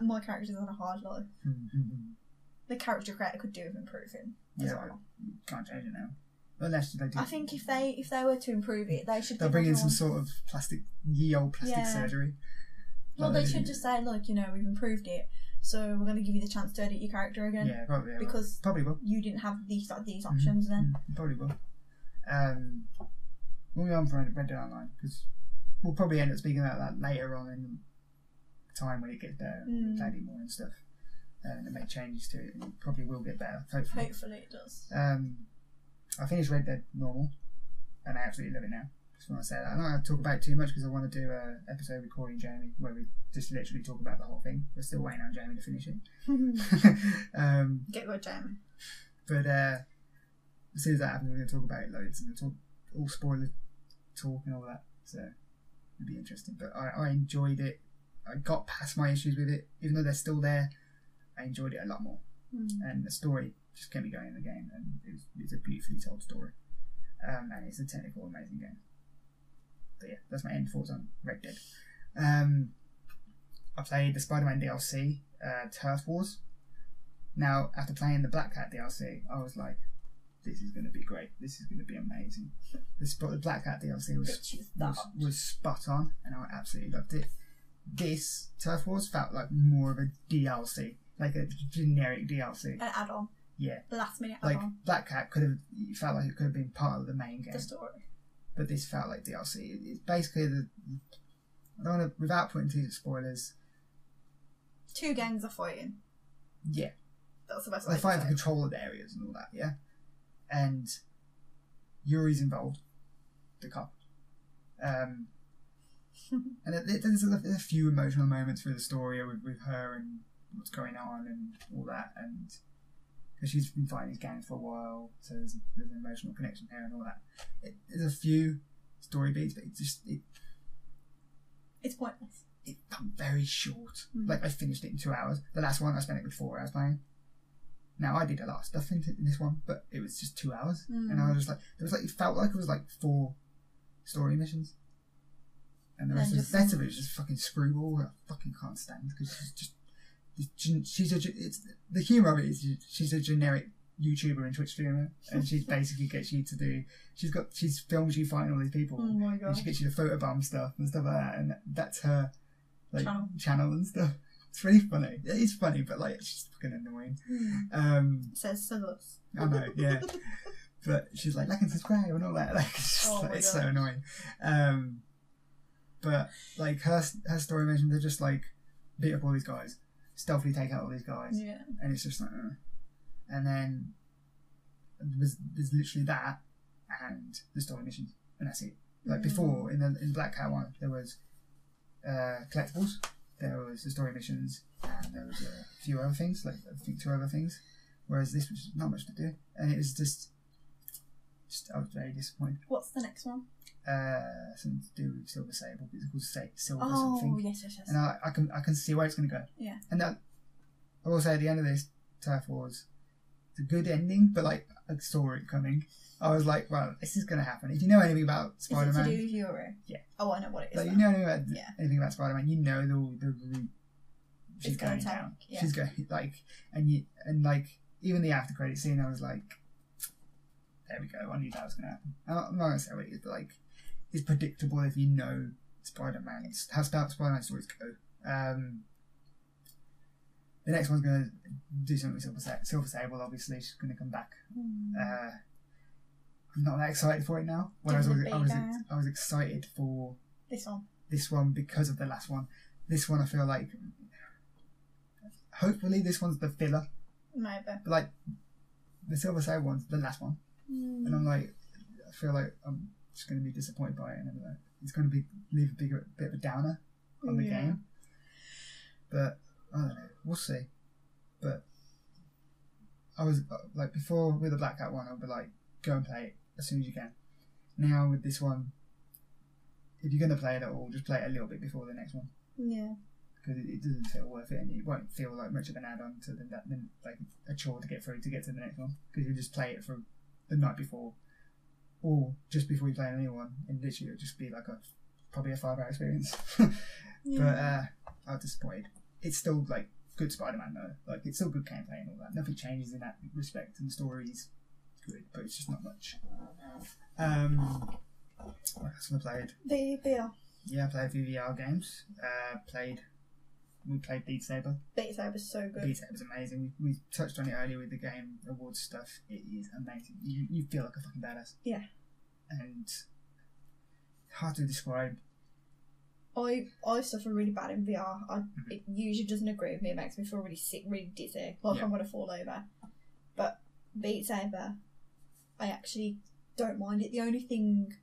My character's had a hard life. The character creator could do with improving. Yeah, well. You can't change it now. Unless they do. I think if they were to improve it, they should. They'll bring in some sort of ye old plastic surgery. Well, they should just say, look, we've improved it, so we're going to give you the chance to edit your character again. Yeah, probably. Because probably will. You didn't have these options then. Probably will. Moving on from Red Dead Online, because we'll probably end up speaking about that later on in the time when it gets better, played it more and stuff, and they make changes to it, and it probably will get better. Hopefully it does. I finished Red Dead normal, and I absolutely love it now. Just want to say that. I don't want to talk about it too much because I want to do an episode with Corey and Jamie where we just literally talk about the whole thing. We're still waiting on Jamie to finish it. Get good, Jamie. But as soon as that happens, we're going to talk about it loads and we'll talk all spoiler talk and all that. So it'll be interesting. But I enjoyed it. I got past my issues with it, even though they're still there. I enjoyed it a lot more, and the story just kept me going in the game, and it's a beautifully told story, and it's a technical, amazing game. But yeah, that's my end thoughts on Red Dead. I played the Spider-Man DLC, Turf Wars. Now, after playing the Black Cat DLC, I was like, this is going to be great. This is going to be amazing. The Black Cat DLC was spot on, and I absolutely loved it. This, Turf Wars, felt like more of a DLC, like a generic DLC. An add-on. Yeah. Last minute add-on. Like, Black Cat felt like it could have been part of the main game. The story. But this felt like DLC. It's basically I don't want to, without putting too much spoilers. Two gangs are fighting. Yeah. That's the best way They're fighting for control of the areas and all that, yeah? And Yuri's involved, the cop. And there's a few emotional moments through the story with her and what's going on and all that. And because she's been fighting these gangs for a while, so there's an emotional connection there and all that. There's a few story beats, but it's pointless. It felt very short. Like, I finished it in 2 hours. The last one I spent like 4 hours playing. Now, I did a lot of stuff in this one, but it was just 2 hours, and I was just like, it felt like it was like 4 story missions, and the rest of it was just fucking screwball. I fucking can't stand, because the humour of it is she's a generic YouTuber and Twitch streamer, and she basically gets you to do. She's films you fighting all these people. Oh my god! And she gets you to photobomb stuff and stuff like that, and that's her like channel and stuff. It's really funny. It's funny, but like, it's just fucking annoying. Says us. I know, yeah. But she's like and subscribe and all that. Like, it's so annoying. But like her story missions, they're just like beat up all these guys, stealthily take out all these guys, and it's just like, and then there's literally that and the story missions, and that's it. Like before in the Black Cat one, there was collectibles. There was the story missions, and there was a few other things, like I think 2 other things, Whereas this was not much to do, and it was just I was very disappointed. What's the next one? Something to do with Silver Sable. It's called Silver Oh, something. yes. And I can see where it's going to go. Yeah. And that, I will say at the end of this Turf Wars, it's a good ending, but like I saw it coming. I was like, well, this is going to happen. If you know anything about Spider-Man, Is it to do with Yuri? Yeah. Oh, I know what it is. Like, now. you know anything about Spider-Man, you know the route she's It's gonna going take, down. yeah. She's going like, and like even the after credit scene, I was like, there we go. I knew that was going to happen. I'm not going to say what it is, but like, it's predictable if you know Spider-Man, how Spider-Man stories go. The next one's going to do something with Silver Sable. Obviously, she's going to come back. I'm not that excited for it now. When I was excited for this one because of the last one. This one, I feel like, hopefully, this one's the filler. Maybe. But like, the Silver Sable one's the last one, and I'm like, I feel like I'm just going to be disappointed by it, and it's going to leave a bit of a downer on the game. But I don't know, we'll see. But I was like, before with the Black Cat one, I'd be like, go and play it as soon as you can. Now with this one, if you're going to play it at all, just play it a little bit before the next one. Yeah. Because it doesn't feel worth it, and it won't feel like much of an add-on to than like a chore to get to the next one. Because you just play it for the night before, or just before you play a new one, and literally it'll just be like probably a 5-hour experience. Yeah. But I was disappointed. It's still like good Spider-Man though. Like, it's still good gameplay and all that. Nothing changes in that respect, and the story's good, but it's just not much. What else have I played? VR. Yeah, I played a few VR games. We played Beat Saber. Beat Saber's so good. Beat Saber's amazing. We touched on it earlier with the game awards stuff. It is amazing. You feel like a fucking badass. Yeah. And hard to describe. I suffer really bad in VR. It usually doesn't agree with me. It makes me feel really sick, really dizzy, like I'm going to fall over. But Beat Saber, I actually don't mind it. The only thing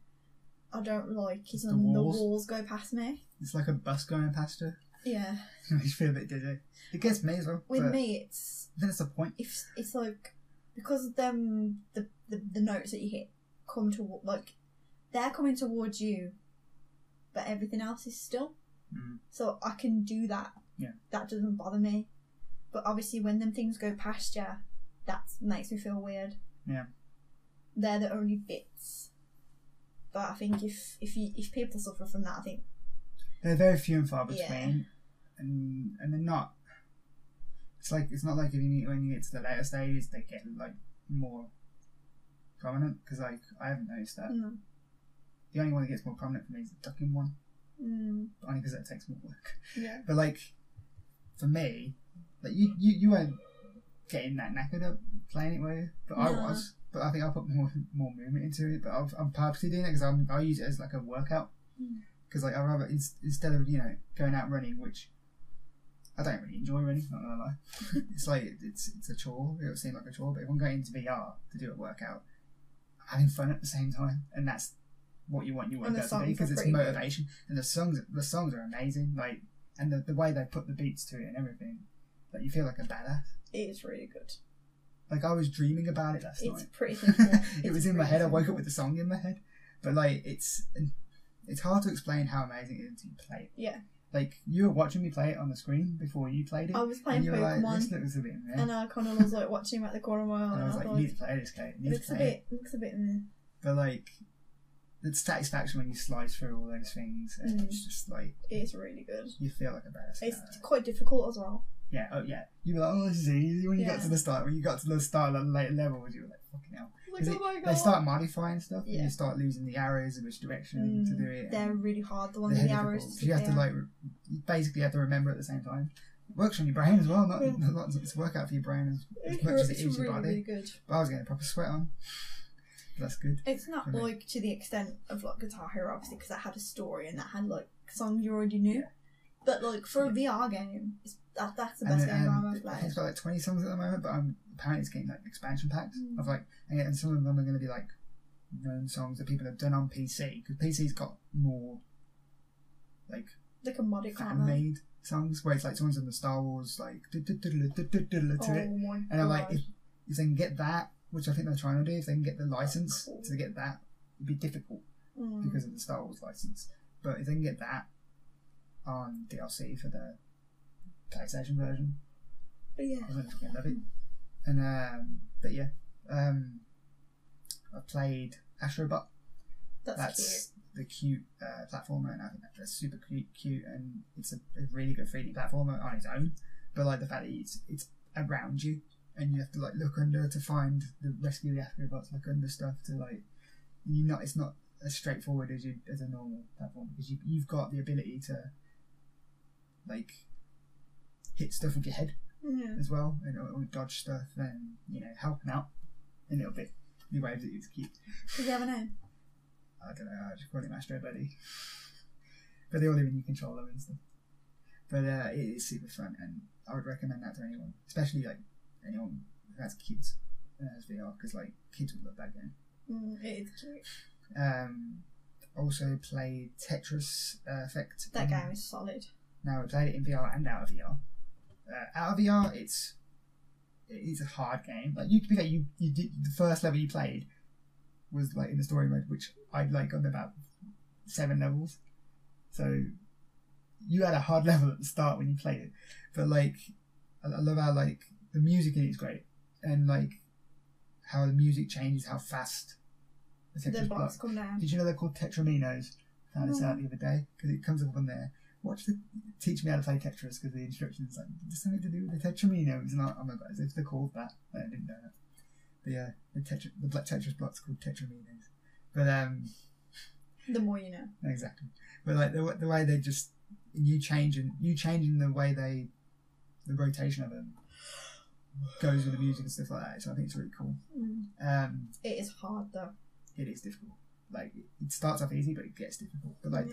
I don't like is when the walls go past me. It's like a bus going past you. Yeah. You feel a bit dizzy. It gets me as well. With me, it's... I think that's the point. It's like, because them the notes that you hit come to, like, they're coming towards you, but everything else is still. So I can do that. Yeah. That doesn't bother me. But obviously when them things go past you, that makes me feel weird. Yeah. They're the only bits. But I think if people suffer from that, I think they're very few and far between, and they're not. It's not like when you get to the later stages, they get like more prominent. Because like I haven't noticed that. No. The only one that gets more prominent for me is the ducking one. Only because that takes more work. Yeah. But like for me, like you weren't getting that knackered up playing it, were you? But no. I was. But I think I'll put more movement into it. But I'm purposely doing it because I use it as like a workout. Because like I rather instead of going out running, which I don't really enjoy running. Not gonna lie, it's like it's a chore. It'll seem like a chore. But if I'm going into VR to do a workout, I'm having fun at the same time, and that's what you want your workout to be, because it's motivation. Good. And the songs are amazing. Like, and the way they put the beats to it and everything, like you feel like a badass. It is really good. Like, I was dreaming about it last night. It's pretty simple. It was in my head. I woke up with the song in my head. But, like, it's hard to explain how amazing it is to play it. Yeah. Like, you were watching me play it on the screen before you played it. I was playing Pokemon. Like, this looks a bit meh. And I kind of was, like, watching him at the corner of my eye. And I was like, you need to play this game. It looks a bit meh. But, like, the satisfaction when you slide through all those things. And it's just, like... It's really good. You feel like a badass. It's quite difficult as well. Yeah, oh yeah. You were like, oh, this is easy when you got to the start. When you got to the start of the later levels, you were like, fucking hell. Like, oh my God. They start modifying stuff, and you start losing the arrows in which direction to do it. They're really hard, the ones with the arrows. You have to, like, you basically have to remember at the same time. It works on your brain as well, it's a workout for your brain as much as it is your body. Really good. But I was getting a proper sweat on. That's good. It's not, like, to the extent of, like, Guitar Hero, obviously, because that had a story and that had, like, songs you already knew. Yeah. But, like, for a VR game, that's the best game I've ever played. It's got like 20 songs at the moment, but apparently it's getting like expansion packs of like, and some of them are going to be like known songs that people have done on PC, because PC's got more like a modic fan-made songs where it's like songs in the Star Wars like to it, and I'm like, if they can get that, which I think they're trying to do, if they can get the license to get that, it'd be difficult because of the Star Wars license. But if they can get that on DLC for the PlayStation version, Yeah. I don't fucking love it. And but yeah, I played Astrobot. That's the cute platformer, and I think that's super cute, and it's a really good 3D platformer on its own. But like the fact that it's around you, and you have to like look under to find the rescue the Astrobots, look under stuff to like it's not as straightforward as a normal platform, because you've got the ability to like hit stuff with your head as well, and or dodge stuff, and helping out a little bit. The waves that it's cute. Does he have a name? I don't know. I just call him Astro Buddy. But they all live in your controller and stuff. But it is super fun, and I would recommend that to anyone, especially like anyone who has kids and has VR, because like kids would love that game. It is cute. Also played Tetris Effect. That game is solid. Now we played it in VR and out of VR. Out of VR, it is a hard game. Like you did the first level you played was like in the story mode, which I'd like on about 7 levels. So you had a hard level at the start when you played it. But like I love how like the music in it is great, and like how the music changes, how fast the Tetris blocks come down. Did you know they're called Tetraminos? I found this out the other day because it comes up on there. Teach me how to play Tetris, because the instructions like there's something to do with the Tetraminos, and oh my god, as if they're called that. I didn't know that. But yeah, the black Tetris blocks called Tetraminos. But the more you know. Exactly. But like the way they just you changing the way the rotation of them goes with the music and stuff like that. So I think it's really cool. It is hard though. It is difficult. Like it starts off easy, but it gets difficult. But like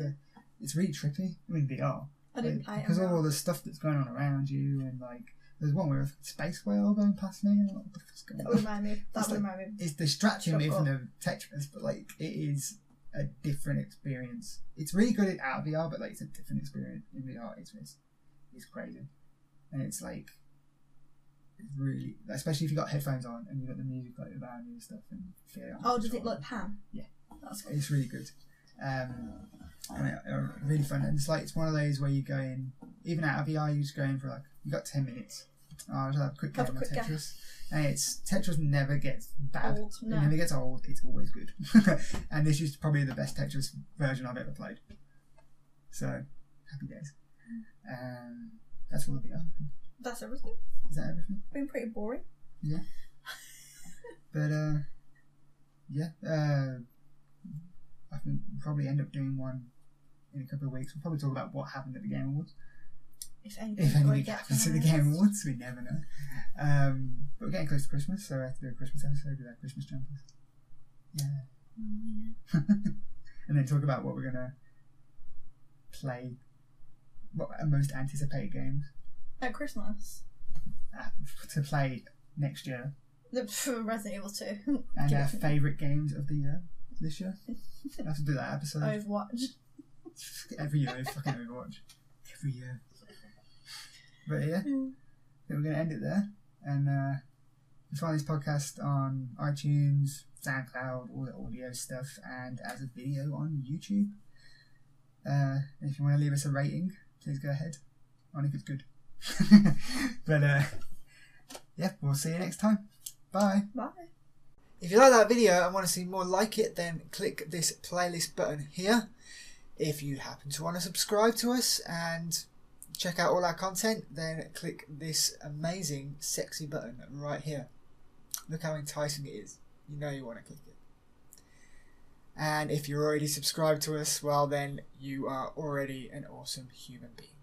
it's really trippy in VR. I didn't play it because of all the stuff that's going on around you, and like there's one where a space whale going past me, and I'm like, what the fuck's going on? That would remind me. It's distracting me from the Tetris, but like it is a different experience. It's really good out of VR, but like it's a different experience in VR. It's crazy, and it's like it's really, especially if you got headphones on and you got the music like around you and stuff, and does it like pan? Yeah, that's cool. It's really good. Really fun, and it's one of those where you go in, even out of VR, you just go in for like you got 10 minutes. I'll just have a quick game of Tetris, and Tetris never gets bad. It never gets old. It's always good, and this is probably the best Tetris version I've ever played. So happy days. That's all of VR. That's everything. Is that everything? Been pretty boring. Yeah. But I think we'll probably end up doing one in a couple of weeks. We'll probably talk about what happened at the Game Awards. If anything happens at the Game Awards, we never know. But we're getting close to Christmas, so I have to do a Christmas episode with our Christmas jumpers. Yeah. And then talk about what we're going to play, what our most anticipated games. At Christmas? To play next year. Resident Evil 2. And our favourite games of the year. This year? I have to do that episode. Overwatch. Every year, fucking Overwatch. Every year. But yeah, I think we're going to end it there. And you can find this podcast on iTunes, Soundcloud, all the audio stuff, and as a video on YouTube. If you want to leave us a rating, please go ahead. Only if it's good. But yeah, we'll see you next time. Bye. Bye. If you like that video and want to see more like it, then click this playlist button here. If you happen to want to subscribe to us and check out all our content, then click this amazing sexy button right here. Look how enticing it is. You know you want to click it. And if you're already subscribed to us, well then you are already an awesome human being.